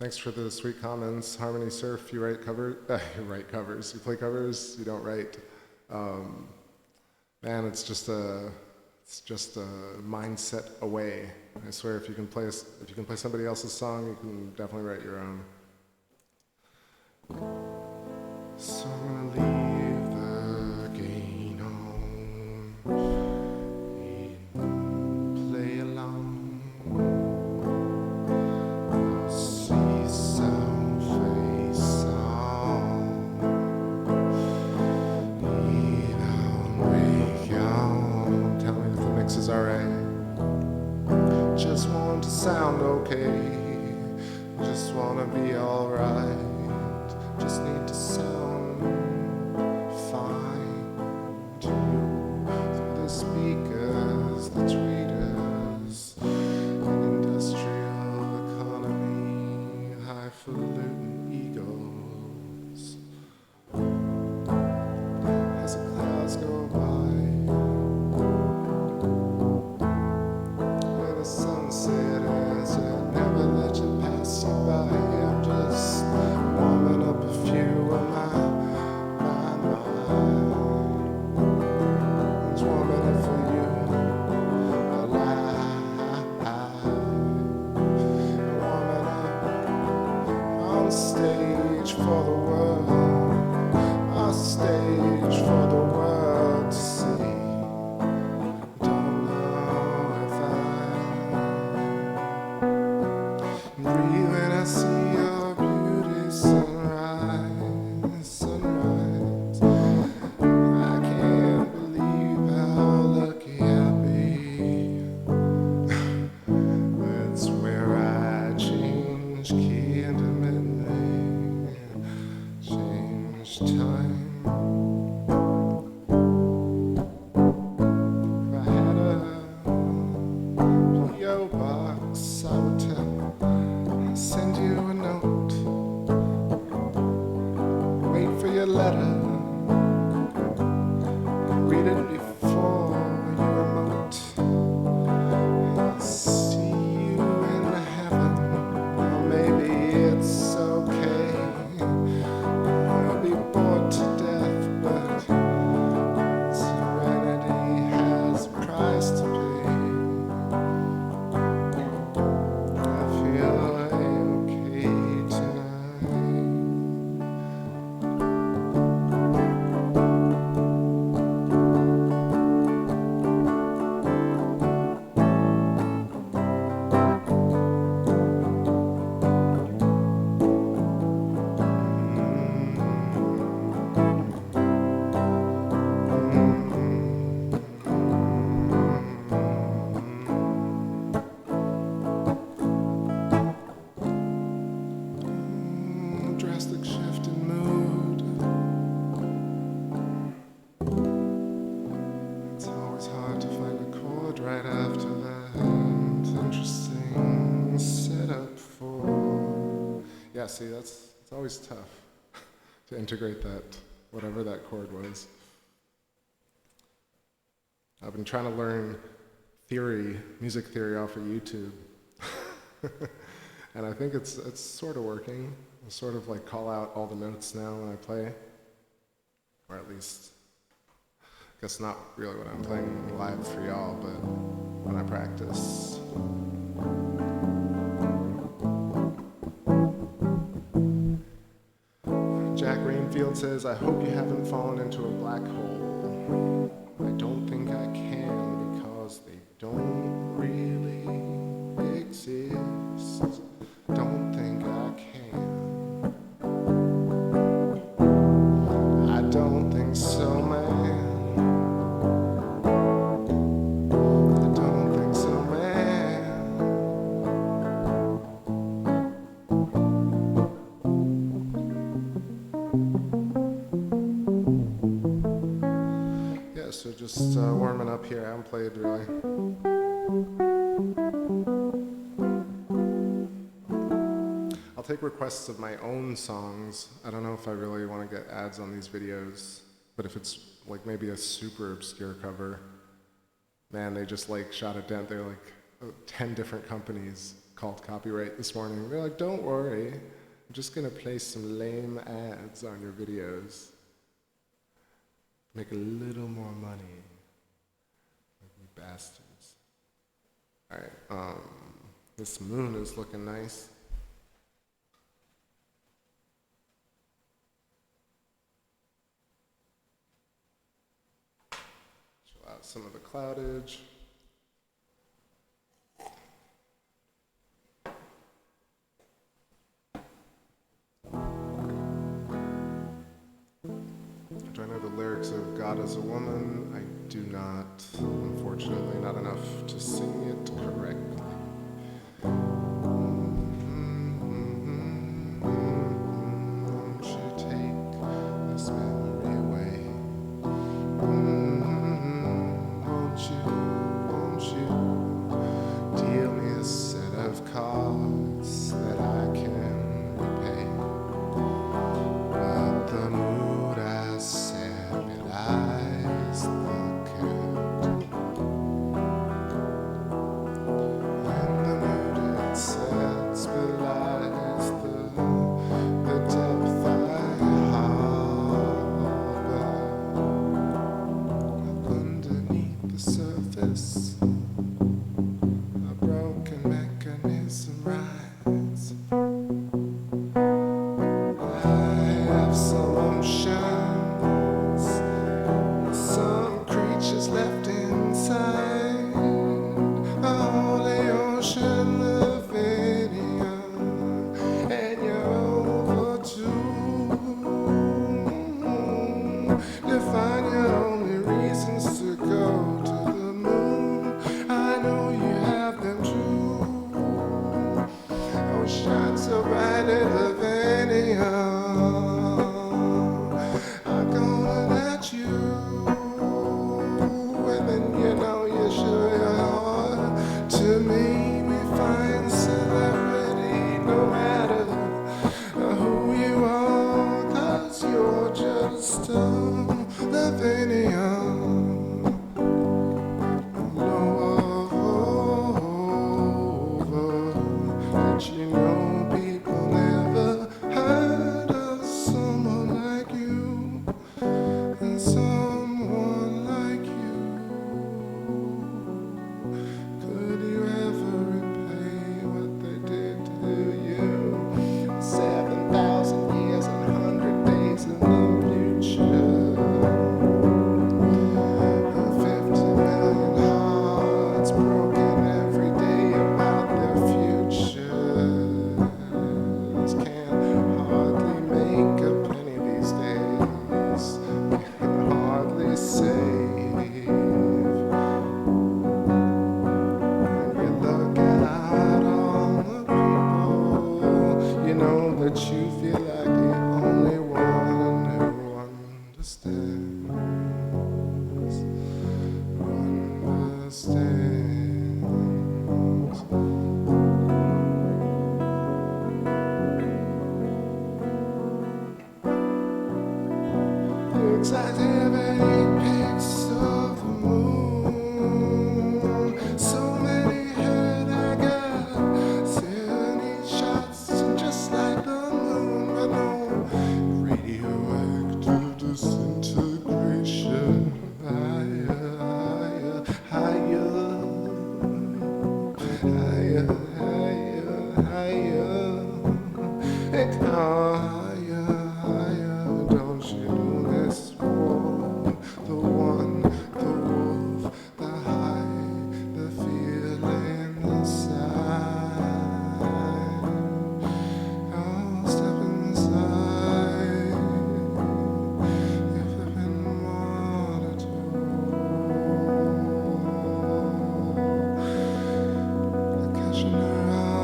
Thanks for the sweet comments. Harmony Surf, you write covers? You write covers. You play covers, you don't write. Man, it's just a mindset away. I swear, if you can play somebody else's song, you can definitely write your own. So I'm gonna leave the gain on and play along. I'll see some face on. Tell me if the mix is alright. Just want to sound okay. Just wanna be alright. Just need to sound fine to you through the speakers, the tweeters, the industrial economy, highfalutin egos. As the clouds go by, where the sunset is, it never let you pass you by. I'm just warming up a few of my minds, warming up for you, alive, warming up on stage for the world, on stage for the world to see. Don't know if I'm breathing. I see your beauty sunrise, sunrise. I can't believe how lucky I'll be. That's where I change key intermittently, change time. If I had a P.O. box, I would send you a note. Wait for your letter. Read it before you emote. I'll see you in heaven. Or maybe it's okay. I'll be bored to death, but serenity has a price to pay. I feel okay tonight. Drastic shift in mood. It's always hard to find a chord right after that. Interesting setup for. Yeah, see, it's always tough to integrate that, whatever that chord was. I've been trying to learn music theory off of YouTube. And I think it's sort of working. I sort of like call out all the notes now when I play, or at least, I guess not really when I'm playing live for y'all, but when I practice. Jack Rainfield says, I hope you haven't fallen into a black hole. I don't think I can because they don't really exist. Don't think I can. I don't think so, man. I don't think so, man. Yeah, so just warming up here. I haven't played really. I'll take requests of my own songs. I don't know if I really want to get ads on these videos, but if it's like maybe a super obscure cover, Man, they just like shot it down. They're like 10 different companies called copyright this morning. They're like, don't worry, I'm just gonna place some lame ads on your videos. Make a little more money. You bastards. Alright, this moon is looking nice. Chill out some of the cloudage. Do I know the lyrics of God as a Woman? I do not, unfortunately, not enough to sing it correctly. Won't you take this memory away? Won't you deal me a set of cards that I can repay? But the mood I stabilize the cat, and the mood it sets belies the depth I harbor underneath the surface. A broken mechanism rides. I have some oceans, some creatures left inside a holy ocean Lavinia, and you're over to find your only reasons to go to the moon. I know you have them too. Oh, shine so bright in Lavinia. I'm gonna let you, and then you know you show your heart to me. We find celebrity no matter who you are, 'cause you're just Lavinia. Did you know people never heard of someone like you? And someone like you. Could you ever repay what they did to you? 7,000 years and 100 days in the future. 50 million hearts broken every day about their futures. Can't hardly make a penny these days. Can hardly save. When you look out on the people, you know that you feel like the only one who understands. Understands. Looks like every pics of the moon. So many head I got, 70 shots just like the moon, but no radioactive disintegration. Higher, higher, higher, higher, higher, higher. It higher, higher. Don't you know this war? The one, the wolf, the high, the feeling, the sigh. I'll step inside if I've been monitored. The catch in her eye.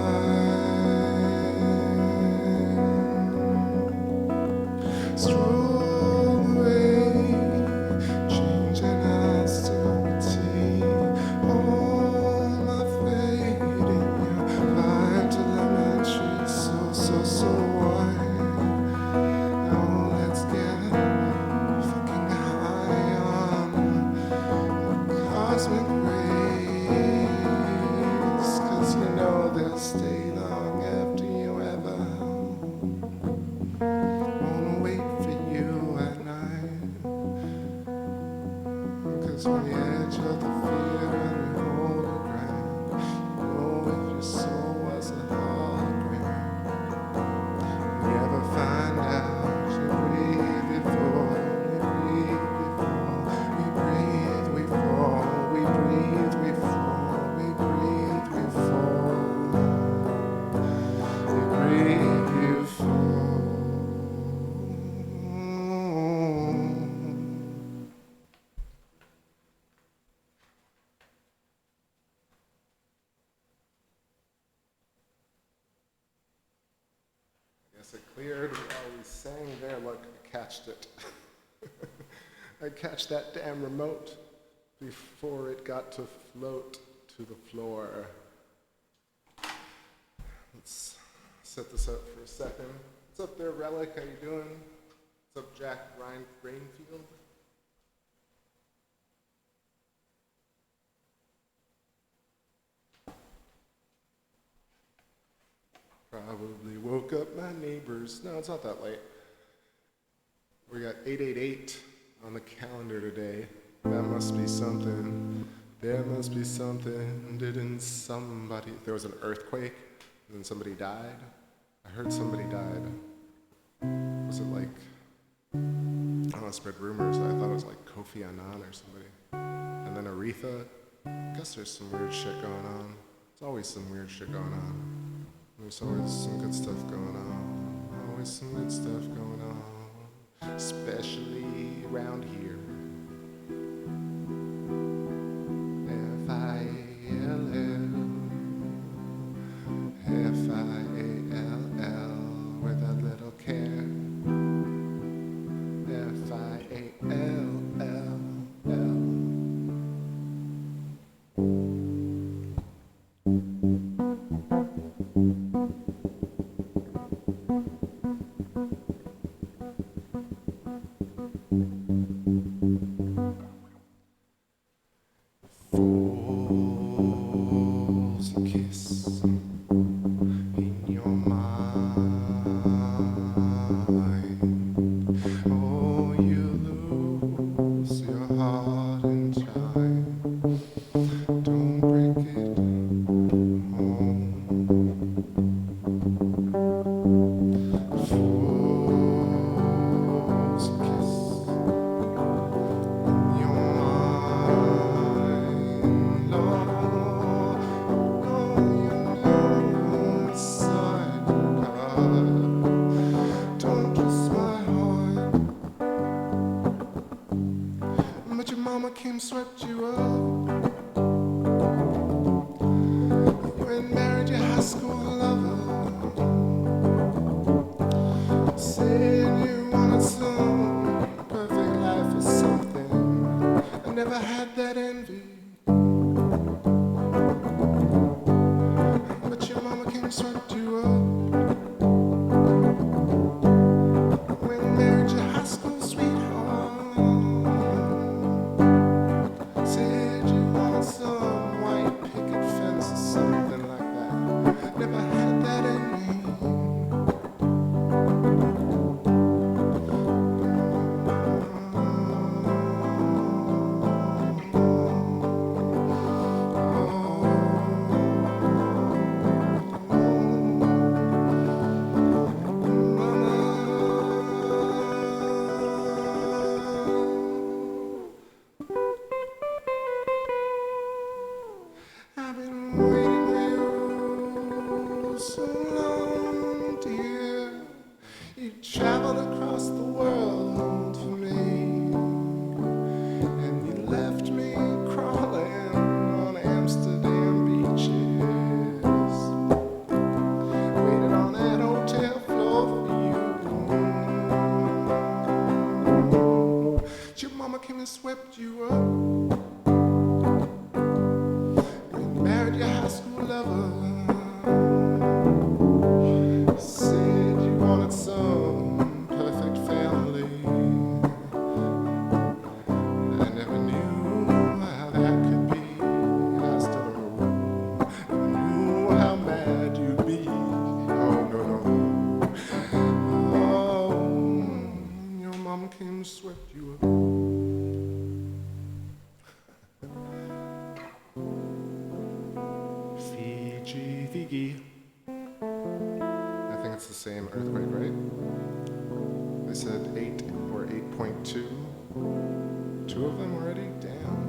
guess it cleared while we sang there. Look, I catched it. I catched that damn remote before it got to float to the floor. Let's set this up for a second. What's up there, Relic? How you doing? What's up, Jack Rainfield? Probably woke up my neighbors. No, it's not that late. We got 888 on the calendar today. That must be something. There must be something. Didn't somebody... There was an earthquake, and then somebody died. I heard somebody died. Was it like... I don't want to spread rumors. I thought it was like Kofi Annan or somebody. And then Aretha. I guess there's some weird shit going on. There's always some weird shit going on. There's always some good stuff going on. Always some good stuff going on. Especially around here. F-I-L-L F-I-A-L-L with a little care. F-I-A-L-L-L swept you up. You went and married your high school lover. Said you wanted some perfect life or something. I never had that envy. But your mama came and swept you up. Went and married your high school sweetheart. Some white picket fence or something like that. Never had that in me. Swept you up and married your high school lover. Said you wanted some perfect family. I never knew how that could be. I still don't know. Never knew how mad you'd be. Oh, no. Oh, your mama came and swept you up. I think it's the same earthquake, right? They said 8 or 8.2. 2 of them already? Damn.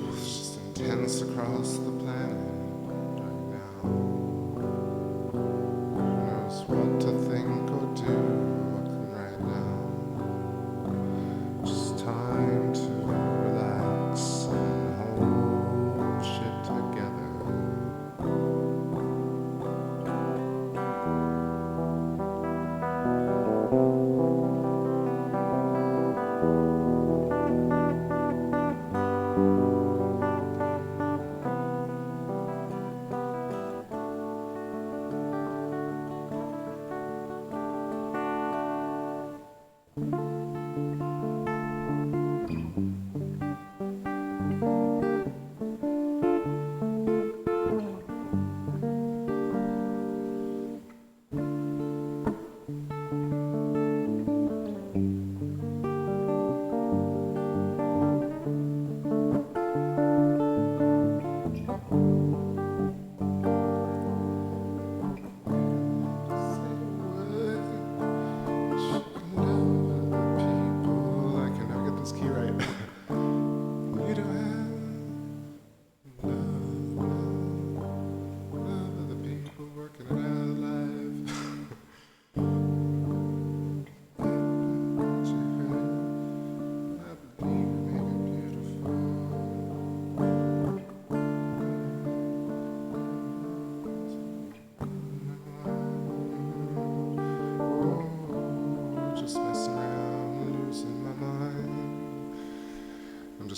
It's just intense across the planet right now. Who knows what to think or do right now? Just time to relax and hold shit together.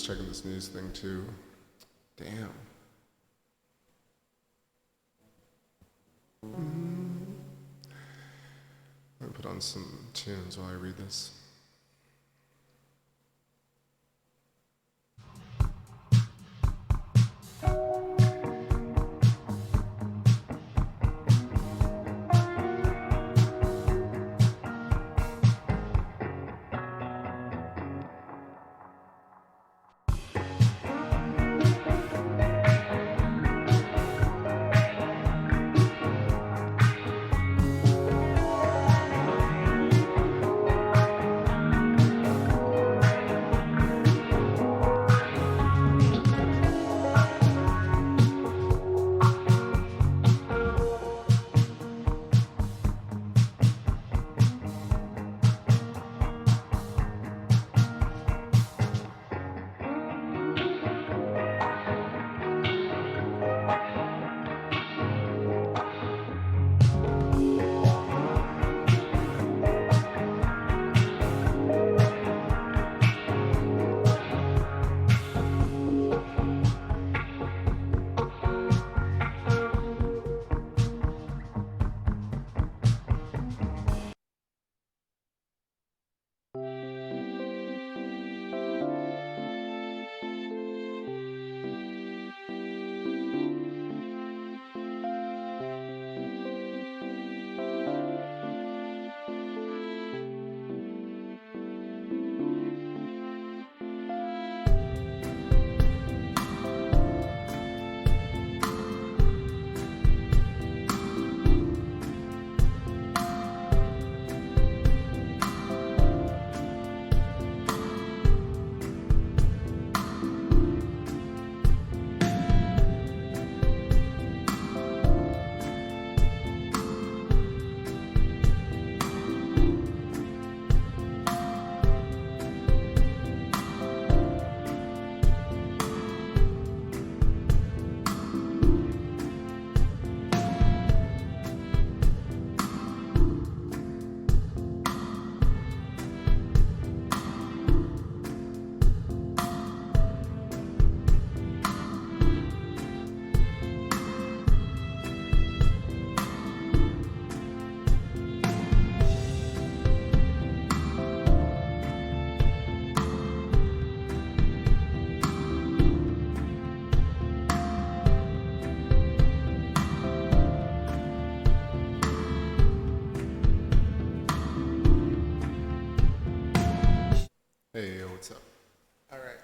just checking this news thing too. Damn. Let me put on some tunes while I read this. Hey, yo, what's up? All right.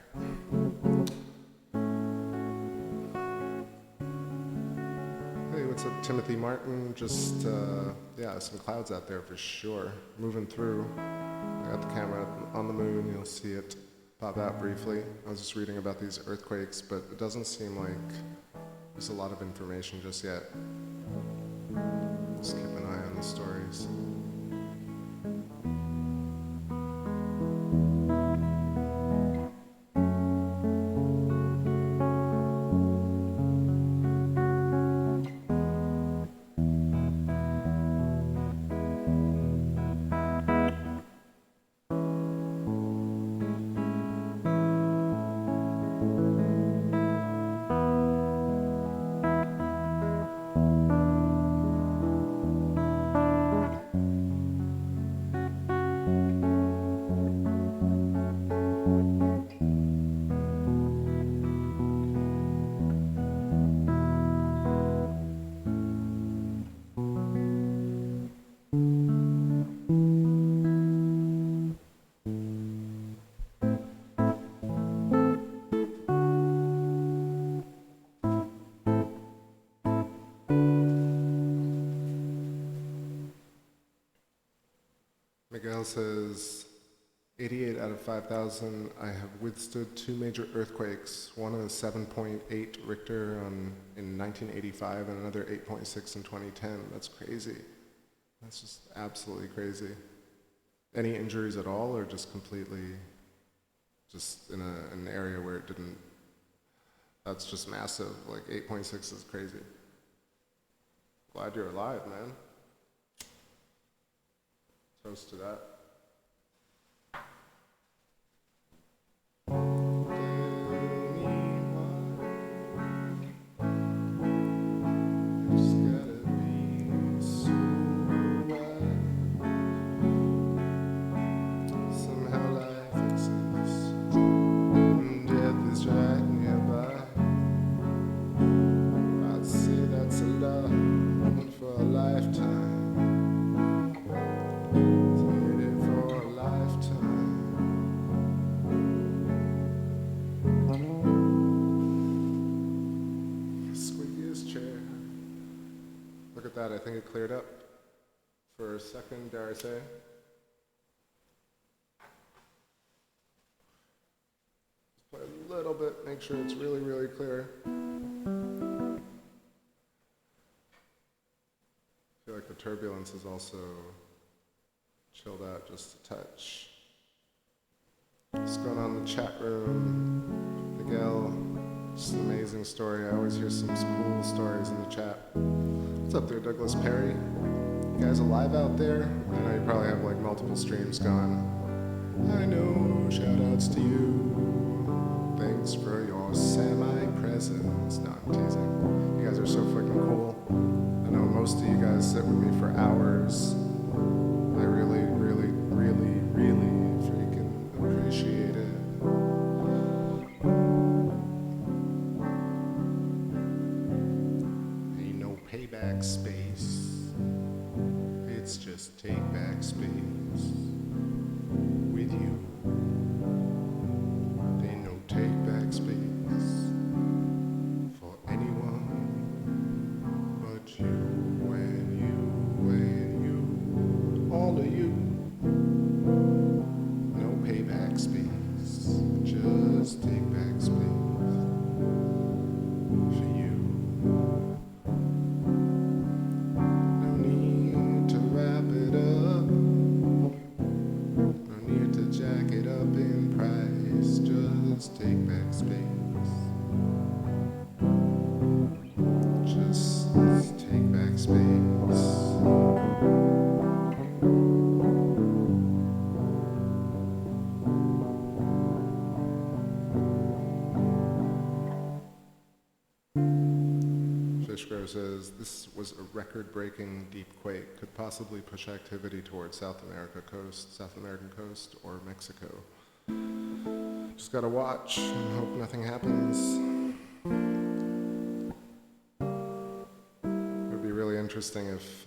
Hey, what's up, Timothy Martin? Just, yeah, some clouds out there for sure. Moving through. I got the camera on the moon. You'll see it pop out briefly. I was just reading about these earthquakes, but it doesn't seem like there's a lot of information just yet. Just keep an eye on the stories. Miguel says, 88 out of 5,000, I have withstood 2 major earthquakes, one of 7.8 Richter in 1985 and another 8.6 in 2010. That's crazy. That's just absolutely crazy. Any injuries at all, or just completely, just in an area where it didn't, that's just massive. Like 8.6 is crazy. Glad you're alive, man. Toast to that. at that. I think it cleared up for a second, dare I say. Just play a little bit, make sure it's really, really clear. I feel like the turbulence is also chilled out just a touch. What's going on in the chat room? Miguel, just an amazing story. I always hear some cool stories in the chat. What's up there, Douglas Perry? You guys alive out there? I know you probably have like multiple streams going. I know, shout outs to you. Thanks for your semi-presence. No, I'm teasing. You guys are so fucking cool. I know most of you guys sit with me for hours. I really, really, really, really freaking appreciate it. Ain't no payback space. It's just take back space with you. Ain't no take back space for anyone but you. All of you, no payback space, just take back space for you. No need to wrap it up, no need to jack it up in price, just take back space, just take back space. Says this was a record-breaking deep quake, could possibly push activity towards South American coast, or Mexico. Just gotta watch and hope nothing happens. It would be really interesting if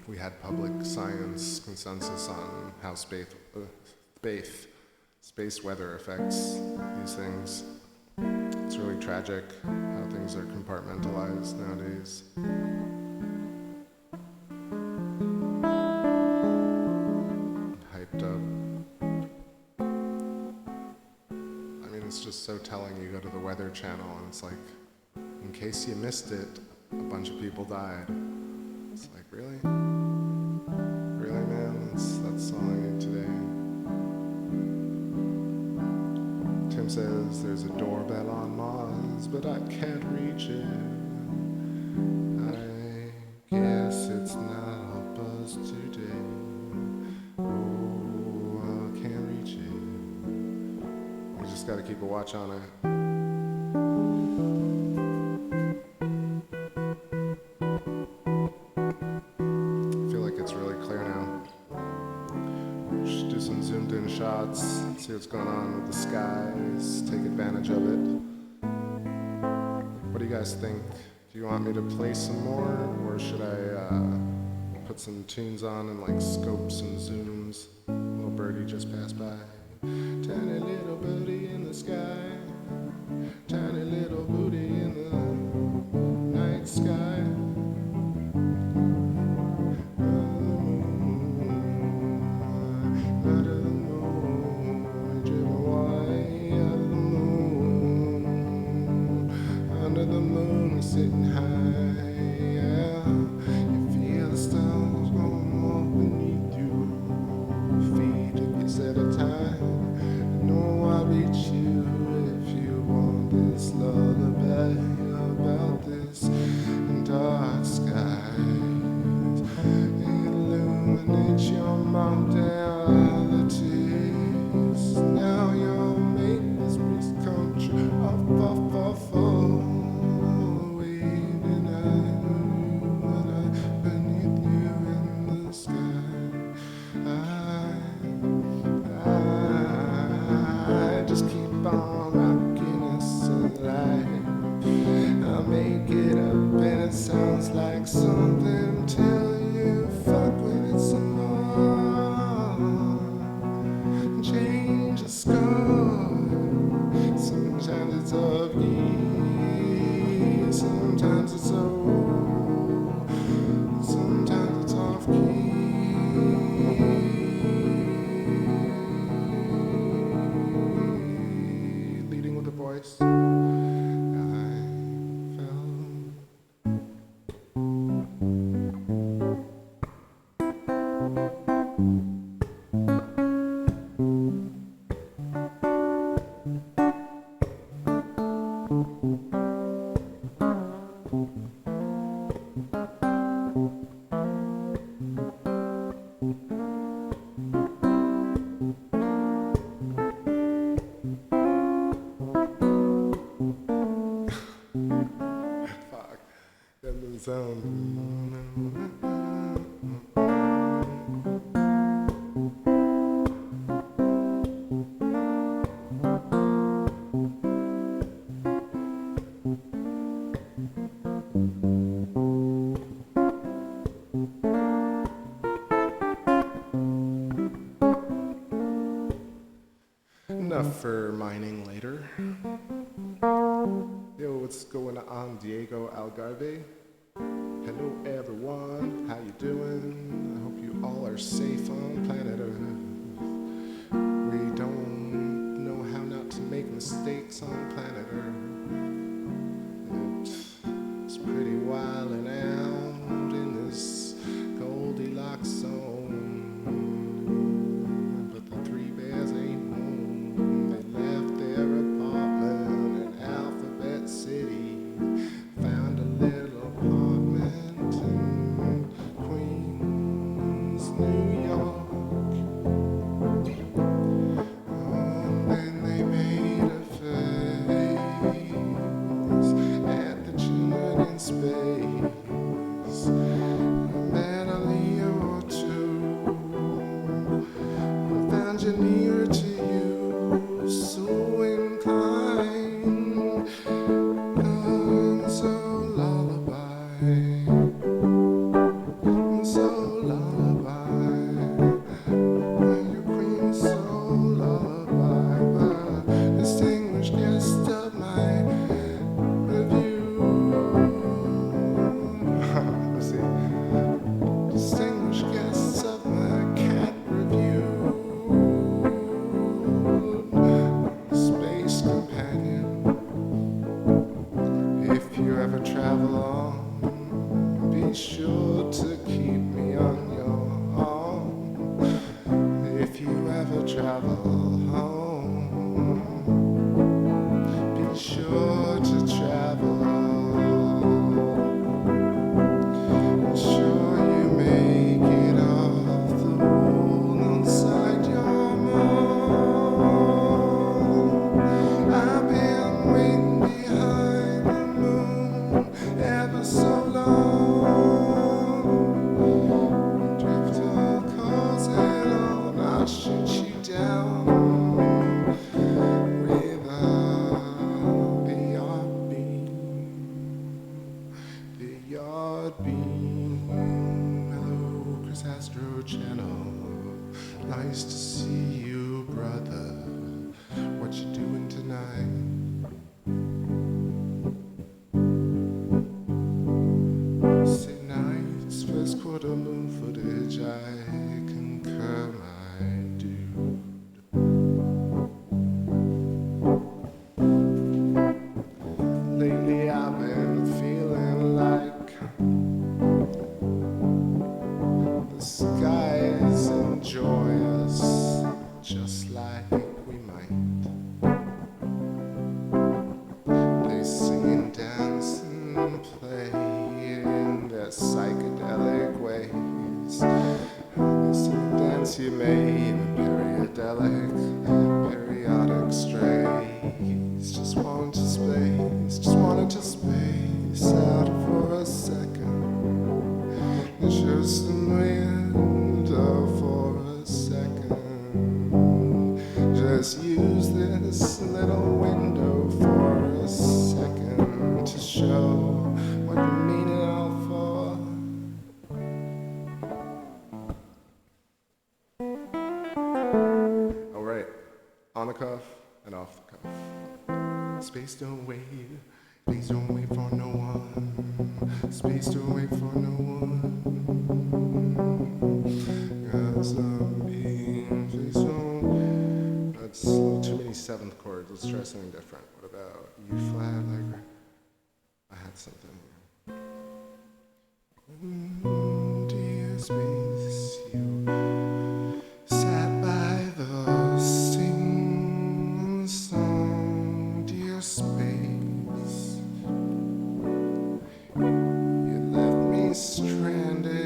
we had public science consensus on how space weather affects these things. It's really tragic how things are compartmentalized nowadays. Hyped up. I mean, it's just so telling. You go to the Weather Channel and it's like, in case you missed it, a bunch of people died. It's like, really? Really, man? That's all I need today. Tim says there's a doorbell on Mars, but I can't reach it. I guess it's not a buzz today. Oh, I can't reach it. We just gotta keep a watch on it. I feel like it's really clear now. Just do some zoomed in shots, see what's going on with the skies, take advantage of it. What do you guys think? Do you want me to play some more, or should I put some tunes on and like scope some zooms? Little birdie just passed by. Tiny little birdie in the sky, tiny little booty in the night sky. Sitting high, yeah. You feel the stars going off beneath you. Feet a kiss at a time. No, I'll reach you if you want this lullaby about this dark skies. Illuminate your mountain realities. Now your maker's dreams come true. Off. Sounds like something till you fuck with it some more. Change the score. Sometimes it's of ye, sometimes it's old. Fuck. That doesn't sound. Enough for mining later. Yo, what's going on, Diego Algarve? Hello, everyone. How you doing? I hope you all are safe on planet Earth. We don't know how not to make mistakes on planet Earth. It's pretty wild and out in this Goldilocks zone. But the three bears ain't home. They left their apartment in Alphabet City. Found a little apartment in Queens, New York. Oh, then they made a face at the children in space. And then a Leo or two were found you near to you, so inclined. And so lullaby, when your queen so lullaby, the distinguished guest of my review. Let's see. Distinguished guests of my cat review. Space companion. If you ever travel on, be sure to keep me on your arm. If you ever travel home, be sure to travel on. Sure you make it off the wall inside your mom. I've been waiting behind the moon ever so long. Drift all calls it on, I'll shoot you down with a yard beam. The yard beam. Hello, Chris Astro Channel. Nice to see you, brother. What you doing tonight? Say nights, first quarter moon footage, I concur, my dude. Lately I've been feeling like the skies enjoy us just like we might. They sing and dance and play in their psychedelic ways. They sing and dance you made periodic strays. Just wanted to space out for a second. Just a window for a second. Just use this little window for a second to show what you mean it all for. All right, on the cuff and off the cuff. Space don't wait. Please don't wait for no one. Space don't wait for no one. Got some beans. Please don't. That's a little too many seventh chords. Let's try something different. What about U flat? Like I had something here. Dear space, you sat by the singing song. Dear space, you left me stranded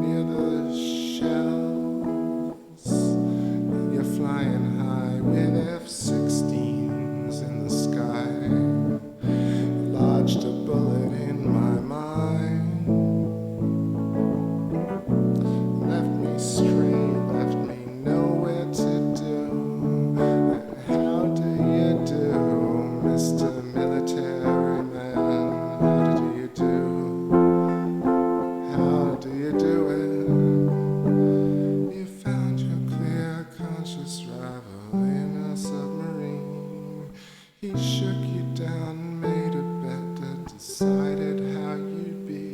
near the shells. You're flying high with F-16s in the sky. military man. How do you do? How do you do it? You found your clear conscious rival in a submarine. He shook you down and made a bet that decided how you'd be.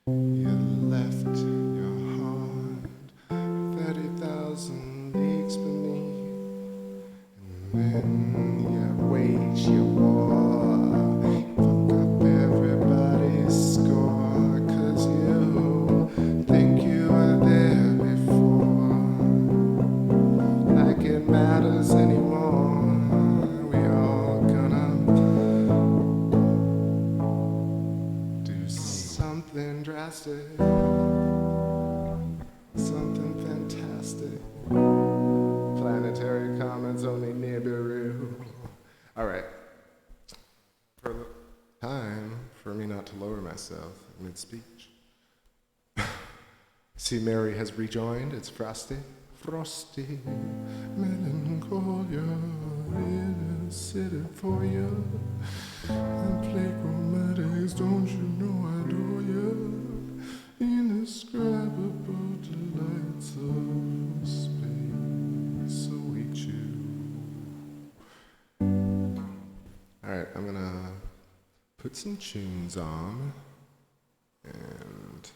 You left your heart 30,000 leagues beneath, and then you wage your war. Fuck up everybody's score, 'cause you think you were there before. Like it matters anymore. We all gonna do something drastic, something fantastic. Planetary comments only Nibiru. All right. For the time for me not to lower myself mid-speech. See, Mary has rejoined. It's frosty. Frosty melancholia is sitting for you. And play chromatics, don't you know I adore you? Indescribable delights of space await you. All right, I'm gonna put some tunes on, and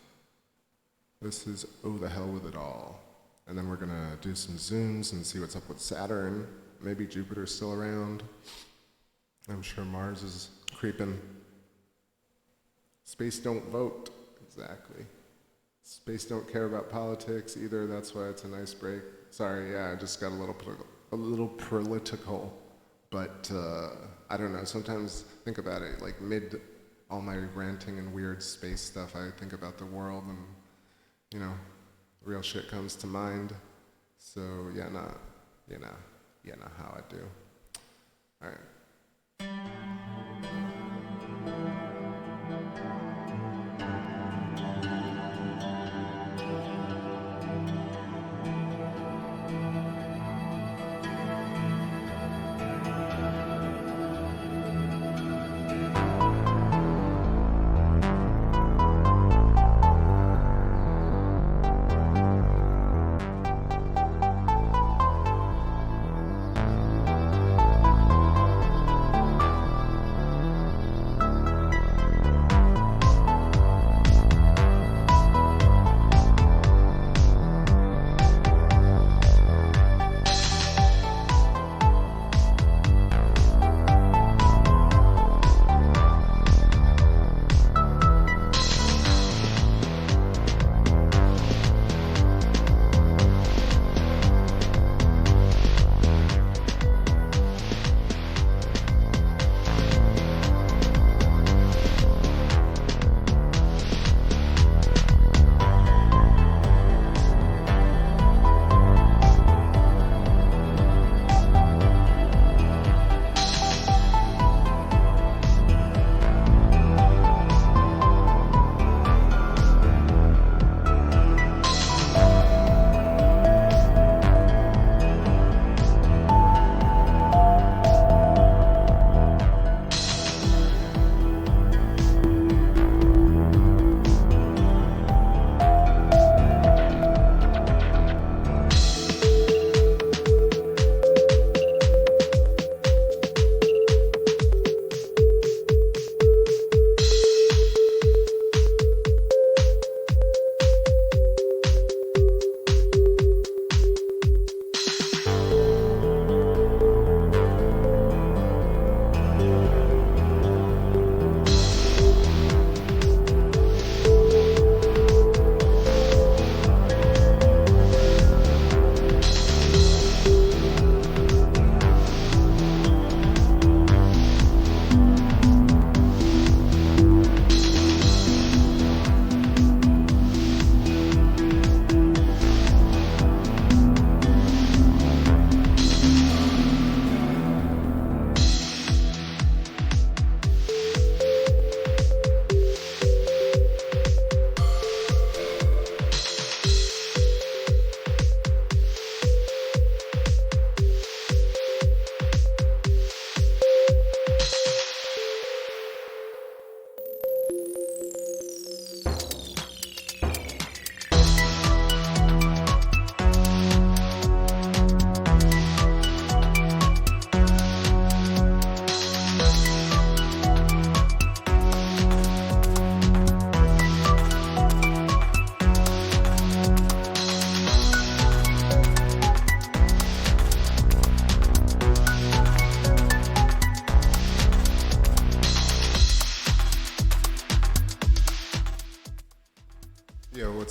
this is Oh the Hell With It All. And then we're gonna do some zooms and see what's up with Saturn. Maybe Jupiter's still around. I'm sure Mars is creeping. Space don't vote, exactly. Space don't care about politics either, that's why it's a nice break. Sorry, yeah, I just got a little political, but I don't know, sometimes think about it, like mid all my ranting and weird space stuff, I think about the world and, you know, real shit comes to mind. So yeah, you know how I do. All right.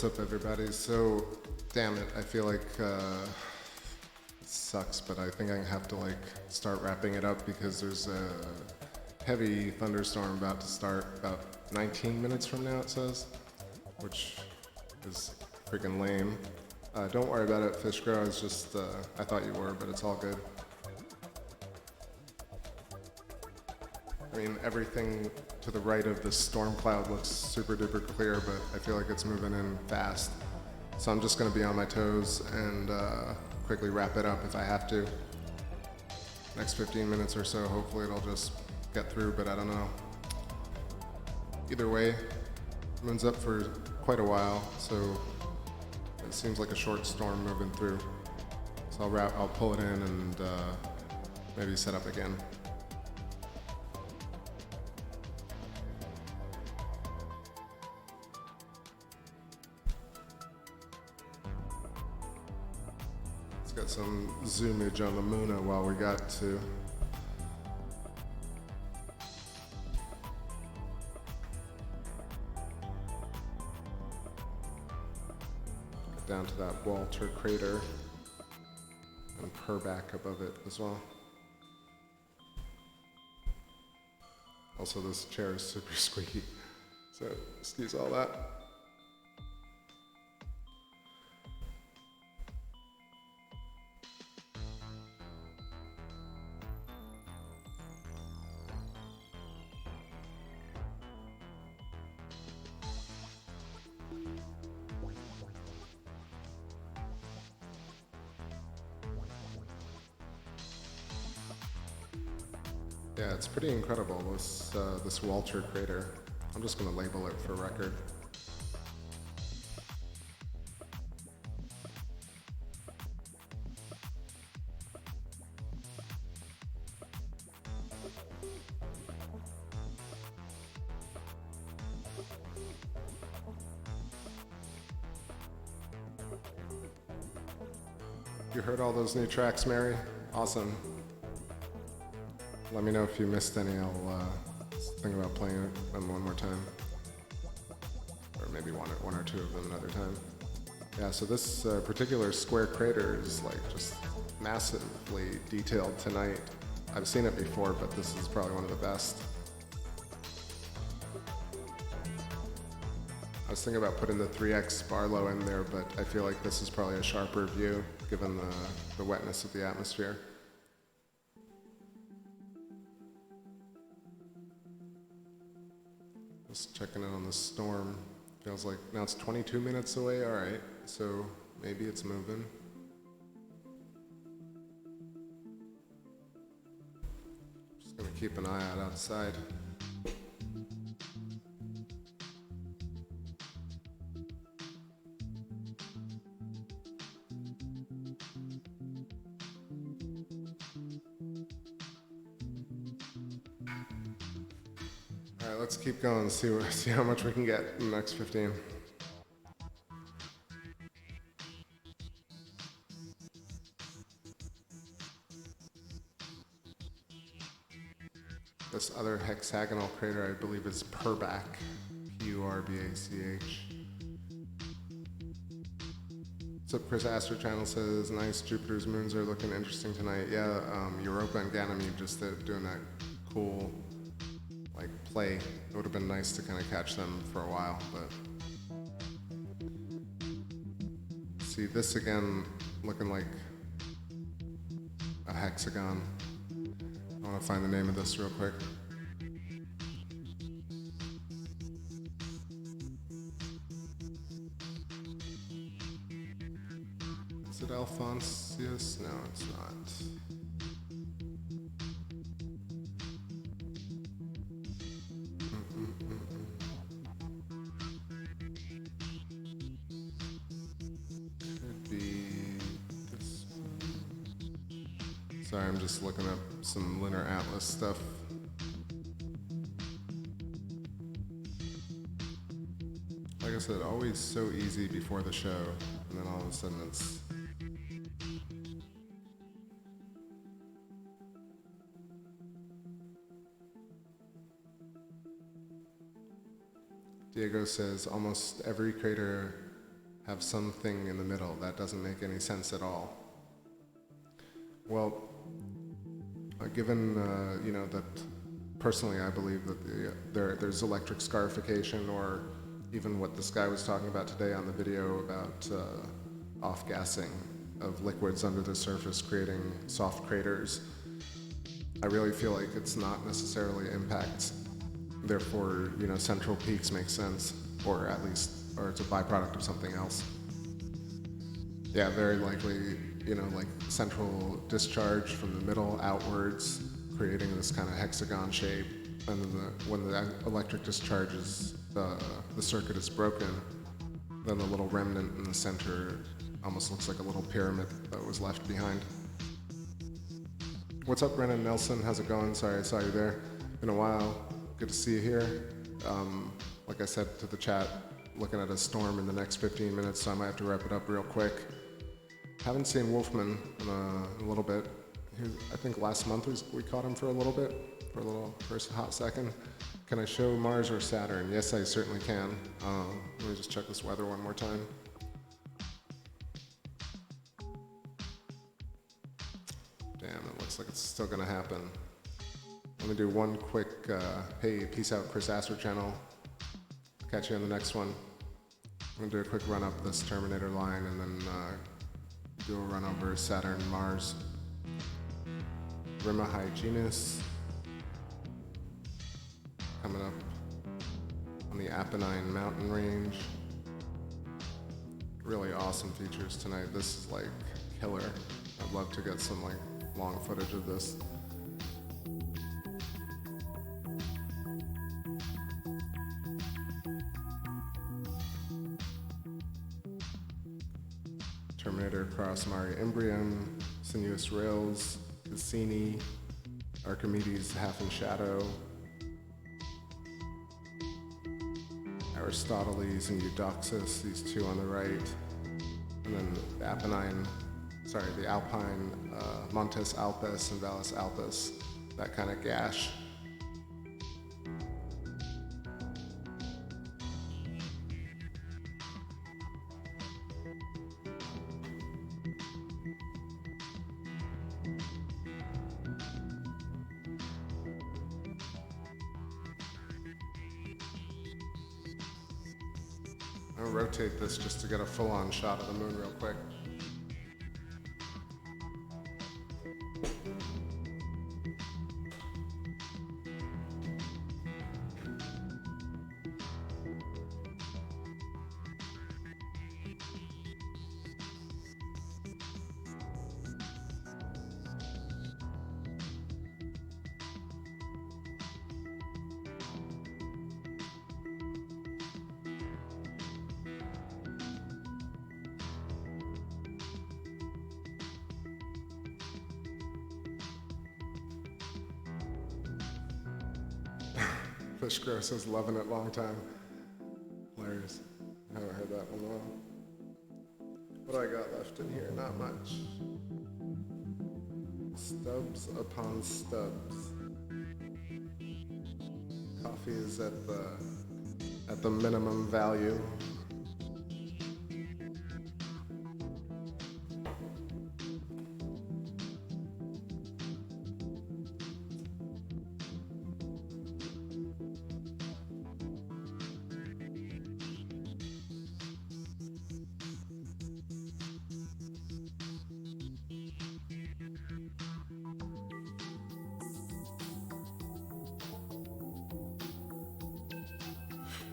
what's up everybody? So, damn it, I feel like it sucks, but I think I have to like start wrapping it up because there's a heavy thunderstorm about to start about 19 minutes from now, it says, which is freaking lame. Don't worry about it, Fishgrow, it's just, I thought you were, but it's all good. I mean, everything to the right of the storm cloud looks super duper clear, but I feel like it's moving in fast. So I'm just gonna be on my toes and quickly wrap it up if I have to. Next 15 minutes or so, hopefully it'll just get through, but I don't know. Either way, moon's up for quite a while, so it seems like a short storm moving through. So I'll pull it in and maybe set up again. Got some zoomage on the Muna while we got to. Get down to that Walter crater and Purback above it as well. Also, this chair is super squeaky, so excuse all that. Yeah, it's pretty incredible, this Walter crater. I'm just gonna label it for record. You heard all those new tracks, Mary? Awesome. Let me know if you missed any. I'll think about playing them one more time. Or maybe one or two of them another time. Yeah, so this particular square crater is like just massively detailed tonight. I've seen it before, but this is probably one of the best. I was thinking about putting the 3X Barlow in there, but I feel like this is probably a sharper view given the wetness of the atmosphere. Just checking in on the storm. Feels like now it's 22 minutes away. All right, so maybe it's moving. Just gonna keep an eye out outside. All right, let's keep going and see how much we can get in the next 15. This other hexagonal crater, I believe, is Purback, P-U-R-B-A-C-H. What's up, Chris Astor Channel says, nice, Jupiter's moons are looking interesting tonight. Yeah, Europa and Ganymede just doing that cool like play. It would have been nice to kind of catch them for a while, but see this again looking like a hexagon. I want to find the name of this real quick. Is it Alphonsius? No, it's not. Sorry, I'm just looking up some Lunar Atlas stuff. Like I said, always so easy before the show, and then all of a sudden it's... Diego says, almost every crater have something in the middle. That doesn't make any sense at all. Well, given that personally I believe that there's electric scarification, or even what this guy was talking about today on the video about off-gassing of liquids under the surface creating soft craters, I really feel like it's not necessarily impacts. Therefore, central peaks make sense, or it's a byproduct of something else. Yeah, very likely, like central discharge from the middle outwards, creating this kind of hexagon shape. And then when the electric discharges, the circuit is broken, then the little remnant in the center almost looks like a little pyramid that was left behind. What's up, Brennan Nelson? How's it going? Sorry I saw you there. Been a while. Good to see you here. Like I said to the chat, looking at a storm in the next 15 minutes, so I might have to wrap it up real quick. Haven't seen Wolfman in a little bit. I think last month we caught him for a hot second. Can I show Mars or Saturn? Yes, I certainly can. Let me just check this weather one more time. Damn, it looks like it's still gonna happen. Let me do one quick, hey, peace out, Chris Astor channel. Catch you on the next one. I'm gonna do a quick run up this Terminator line and then do a run over Saturn and Mars. Rima Hyginus coming up on the Apennine mountain range. Really awesome features tonight. This is like killer. I'd love to get some like long footage of this. Terminator across Mare Imbrium, Sinuous Rails, Cassini, Archimedes Half in Shadow, Aristoteles and Eudoxus, these two on the right, and then the Alpine, Montes Alpes and Valles Alpes, that kind of gash. I'll rotate this just to get a full-on shot of the moon real quick. Fish Gross says loving it, long time. Hilarious. I haven't heard that one in a while. What do I got left in here? Not much. Stubs upon stubs. Coffee is at the minimum value.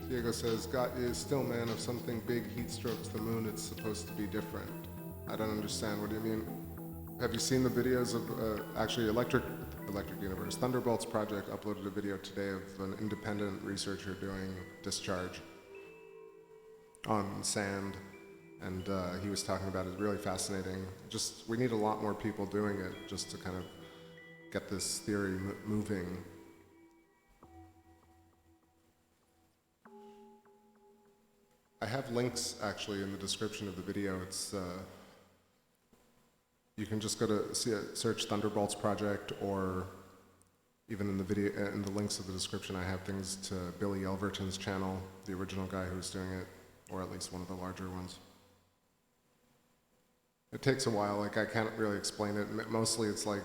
Diego says, got you still, man, if something big heat strokes the moon, it's supposed to be different. I don't understand. What do you mean? Have you seen the videos of, actually, Electric Universe? Thunderbolt's project uploaded a video today of an independent researcher doing discharge on sand, and he was talking about it. Really fascinating. Just, we need a lot more people doing it just to kind of get this theory moving. I have links actually in the description of the video. It's you can just go to search Thunderbolt's project, or even in the video, in the links of the description, I have things to Billy Elverton's channel, the original guy who was doing it, or at least one of the larger ones. It takes a while, like I can't really explain it. Mostly it's like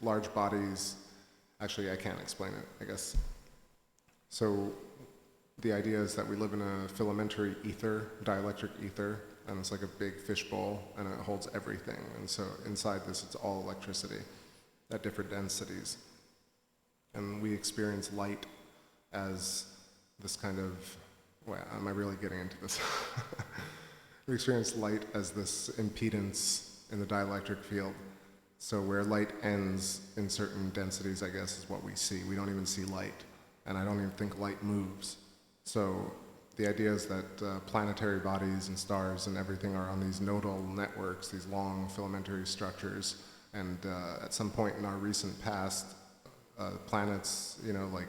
large bodies. Actually, I can't explain it, I guess. So the idea is that we live in a filamentary ether, dielectric ether, and it's like a big fishbowl, and it holds everything. And so inside this, it's all electricity at different densities. And we experience light as this kind of, well, am I really getting into this? We experience light as this impedance in the dielectric field. So where light ends in certain densities, I guess, is what we see. We don't even see light, and I don't even think light moves. So the idea is that planetary bodies and stars and everything are on these nodal networks, these long filamentary structures, and at some point in our recent past, planets, like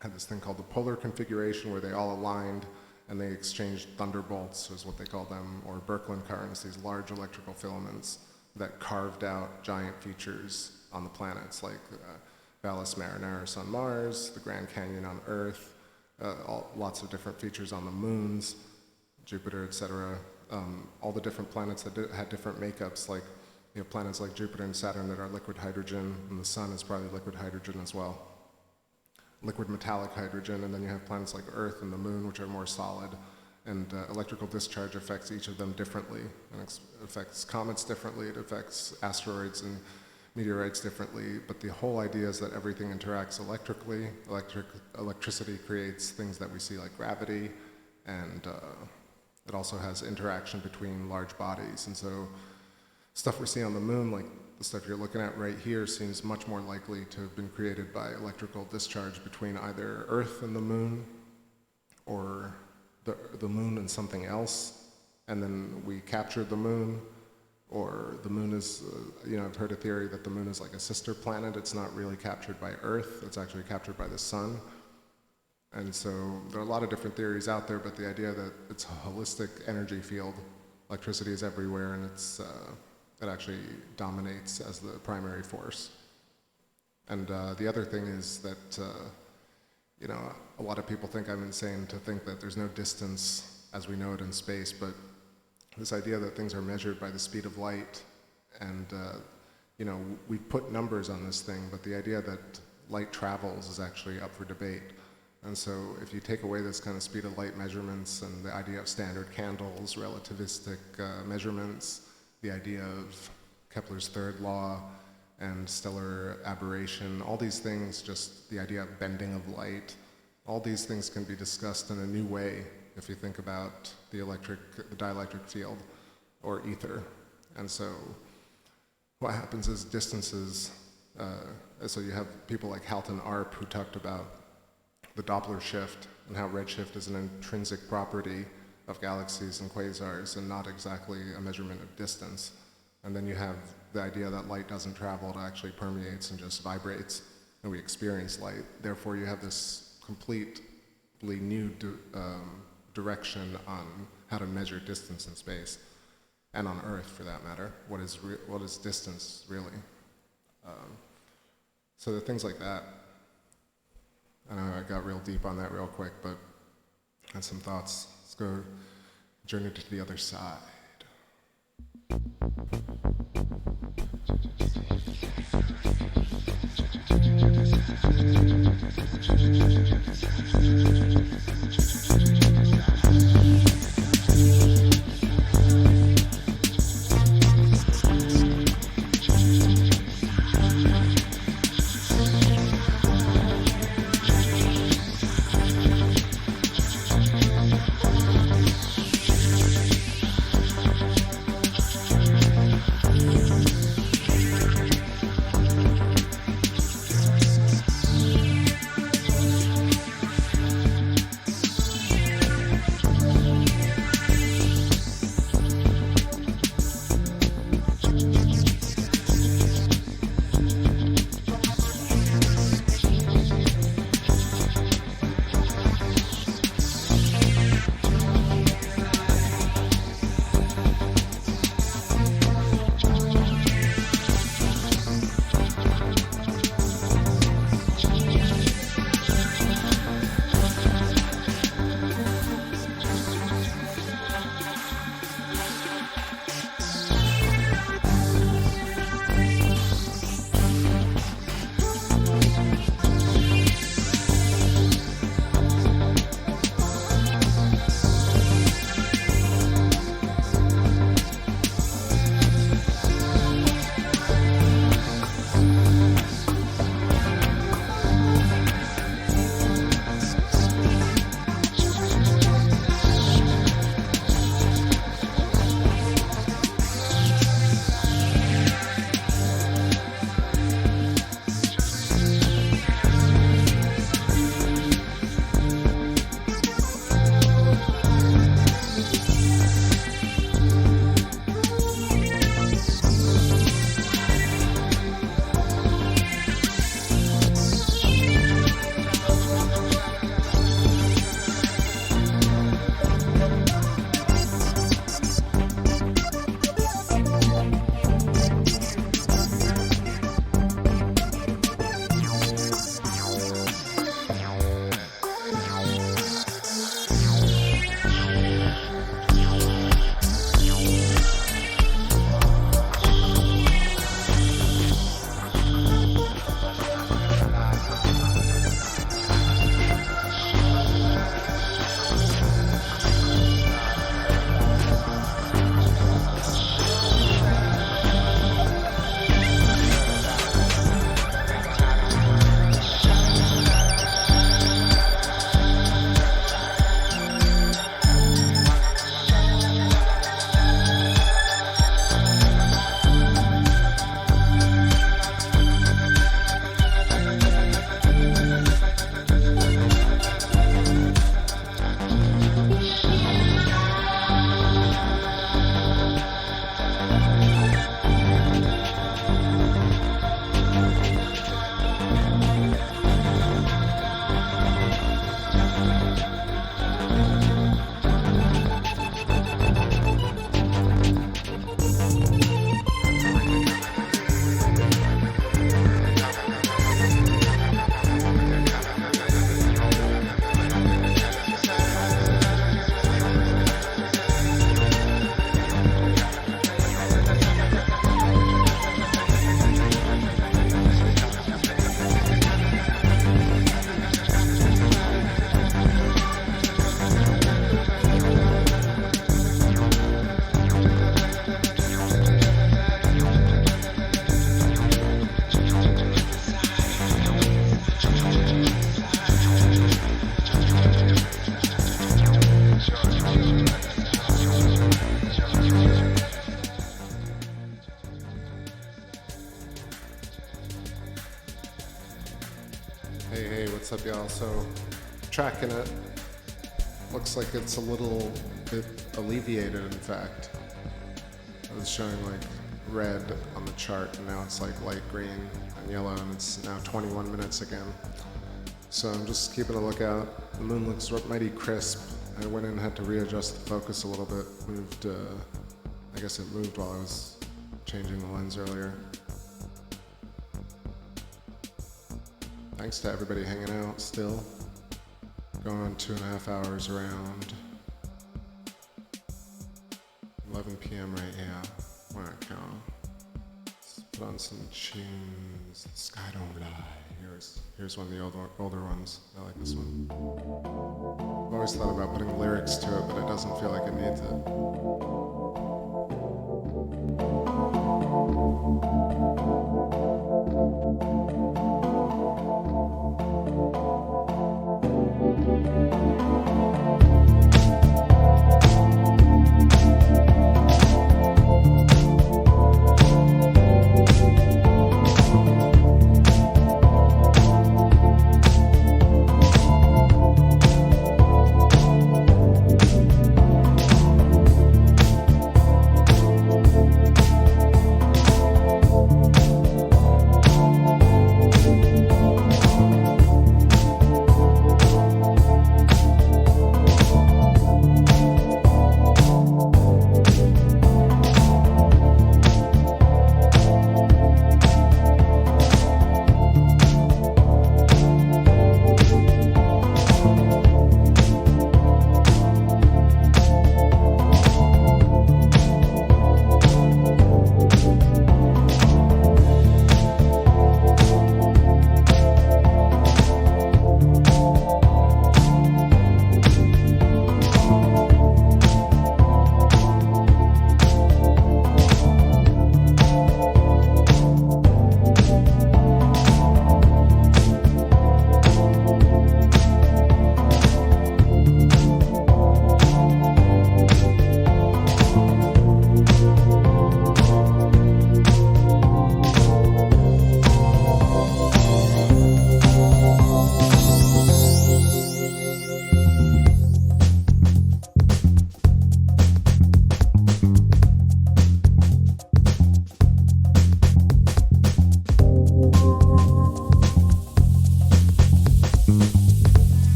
had this thing called the polar configuration where they all aligned and they exchanged thunderbolts, is what they call them, or Birkeland currents, these large electrical filaments that carved out giant features on the planets, like Valles Marineris on Mars, the Grand Canyon on Earth, lots of different features on the moons, Jupiter, etc. All the different planets that had different makeups, like planets like Jupiter and Saturn that are liquid hydrogen, and the sun is probably liquid hydrogen as well. Liquid metallic hydrogen, and then you have planets like Earth and the moon, which are more solid, and electrical discharge affects each of them differently, and it affects comets differently, it affects asteroids and meteorites differently, but the whole idea is that everything interacts electrically. Electricity creates things that we see like gravity, and it also has interaction between large bodies, and so stuff we see on the moon, like the stuff you're looking at right here, seems much more likely to have been created by electrical discharge between either Earth and the moon, or the moon and something else, and then we captured the moon, or the moon is, I've heard a theory that the moon is like a sister planet. It's not really captured by Earth, it's actually captured by the sun. And so there are a lot of different theories out there, but the idea that it's a holistic energy field, electricity is everywhere, and it actually dominates as the primary force. And the other thing is that, a lot of people think I'm insane to think that there's no distance as we know it in space, but this idea that things are measured by the speed of light, and we put numbers on this thing, but the idea that light travels is actually up for debate. And so if you take away this kind of speed of light measurements and the idea of standard candles, relativistic measurements, the idea of Kepler's third law and stellar aberration, all these things, just the idea of bending of light, all these things can be discussed in a new way if you think about the dielectric field or ether. And so what happens is distances, so you have people like Halton Arp who talked about the Doppler shift and how redshift is an intrinsic property of galaxies and quasars and not exactly a measurement of distance. And then you have the idea that light doesn't travel, it actually permeates and just vibrates, and we experience light. Therefore, you have this completely new direction on how to measure distance in space, and on Earth for that matter. What is distance really? So there are things like that. I know I got real deep on that real quick, but I had some thoughts. Let's go journey to the other side. Hey, what's up, y'all? So, tracking it. Looks like it's a little bit alleviated, in fact. I was showing like red on the chart, and now it's like light green and yellow, and it's now 21 minutes again. So I'm just keeping a lookout. The moon looks mighty crisp. I went in and had to readjust the focus a little bit. Moved, I guess it moved while I was changing the lens earlier. Thanks to everybody hanging out still. Going on 2.5 hours around. 11 p.m. right now. Why not count? Let's put on some tunes. The Sky Don't Lie. Here's one of the older ones. I like this one. I've always thought about putting lyrics to it, but it doesn't feel like it needs it.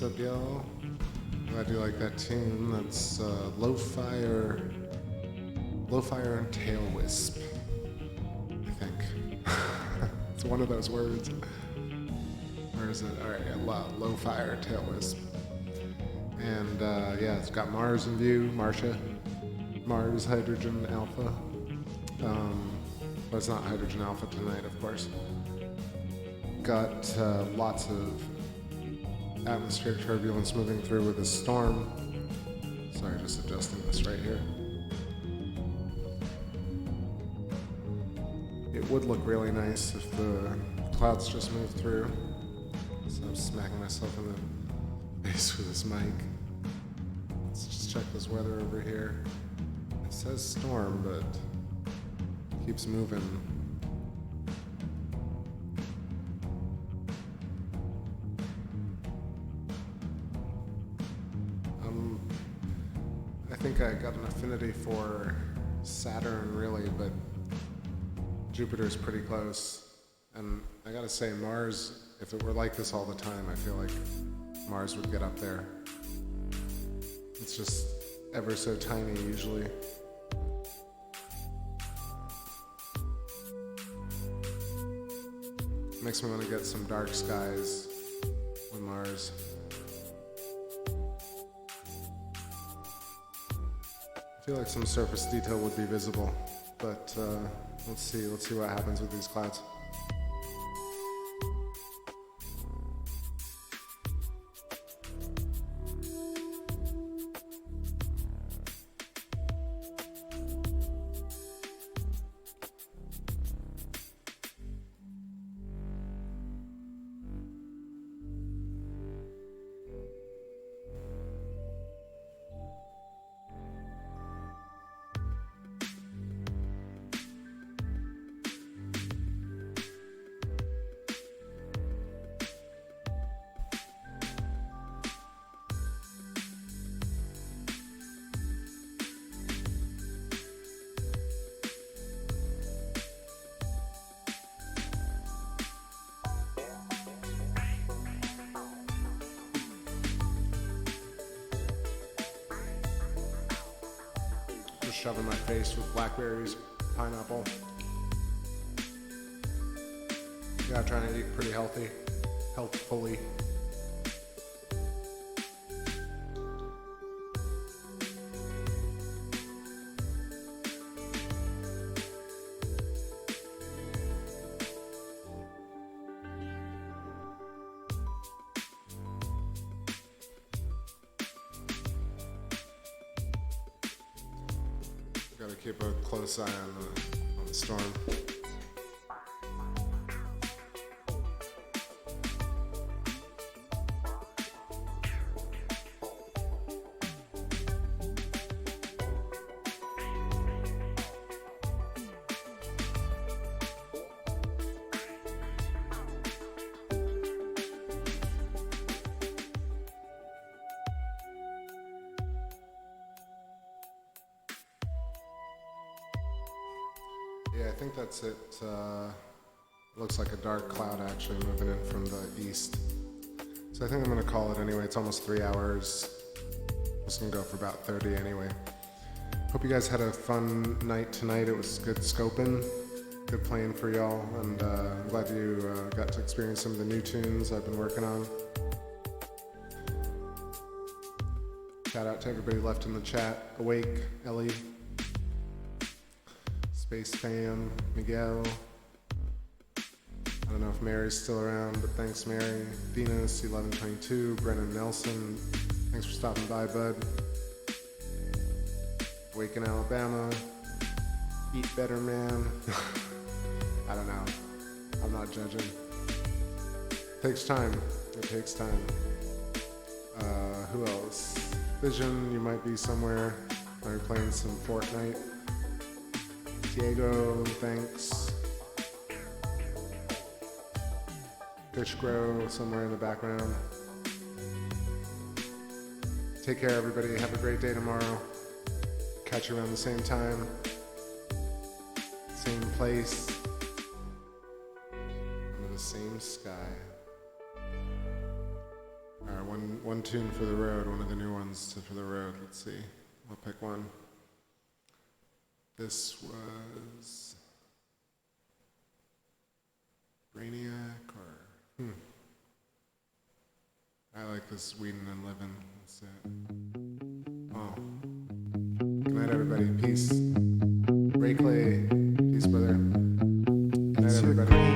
up, y'all? Glad you like that tune. That's Low Fire and Tail Wisp, I think. It's one of those words. Where is it? Alright, yeah, Low Fire, Tail Wisp. And yeah, it's got Mars in view, Mars Hydrogen Alpha. But it's not Hydrogen Alpha tonight, of course. Got lots of atmospheric turbulence moving through with a storm. Sorry, just adjusting this right here. It would look really nice if the clouds just moved through. So I'm smacking myself in the face with this mic. Let's just check this weather over here. It says storm, but it keeps moving. I think I got an affinity for Saturn, really, but Jupiter's pretty close. And I gotta say, Mars, if it were like this all the time, I feel like Mars would get up there. It's just ever so tiny, usually. Makes me want to get some dark skies with Mars. I feel like some surface detail would be visible, but let's see what happens with these clouds. Shoving my face with blackberries, pineapple. Yeah, trying to eat pretty healthfully. Gotta keep a close eye on the storm. Yeah, I think that's it. Looks like a dark cloud actually moving in from the east. So I think I'm gonna call it anyway. It's almost 3 hours. Just gonna go for about 30 anyway. Hope you guys had a fun night tonight. It was good scoping, good playing for y'all, and I'm glad you got to experience some of the new tunes I've been working on. Shout out to everybody left in the chat. Awake, Ellie, Space Fam, Miguel. I don't know if Mary's still around, but thanks, Mary. Venus, 1122, Brennan Nelson. Thanks for stopping by, bud. Wake in Alabama. Eat better, man. I don't know. I'm not judging. Takes time. It takes time. Who else? Vision, you might be somewhere. Are you playing some Fortnite? Diego, thanks. Fish Grow, somewhere in the background. Take care, everybody. Have a great day tomorrow. Catch you around the same time, same place, under the same sky. All right, one tune for the road, one of the new ones for the road. Let's see. I'll pick one. This was Brainiac or I like this Whedon and Livin'. That's it. Oh. Good night, everybody. Peace. Ray Clay. Peace, brother. Good night, everybody.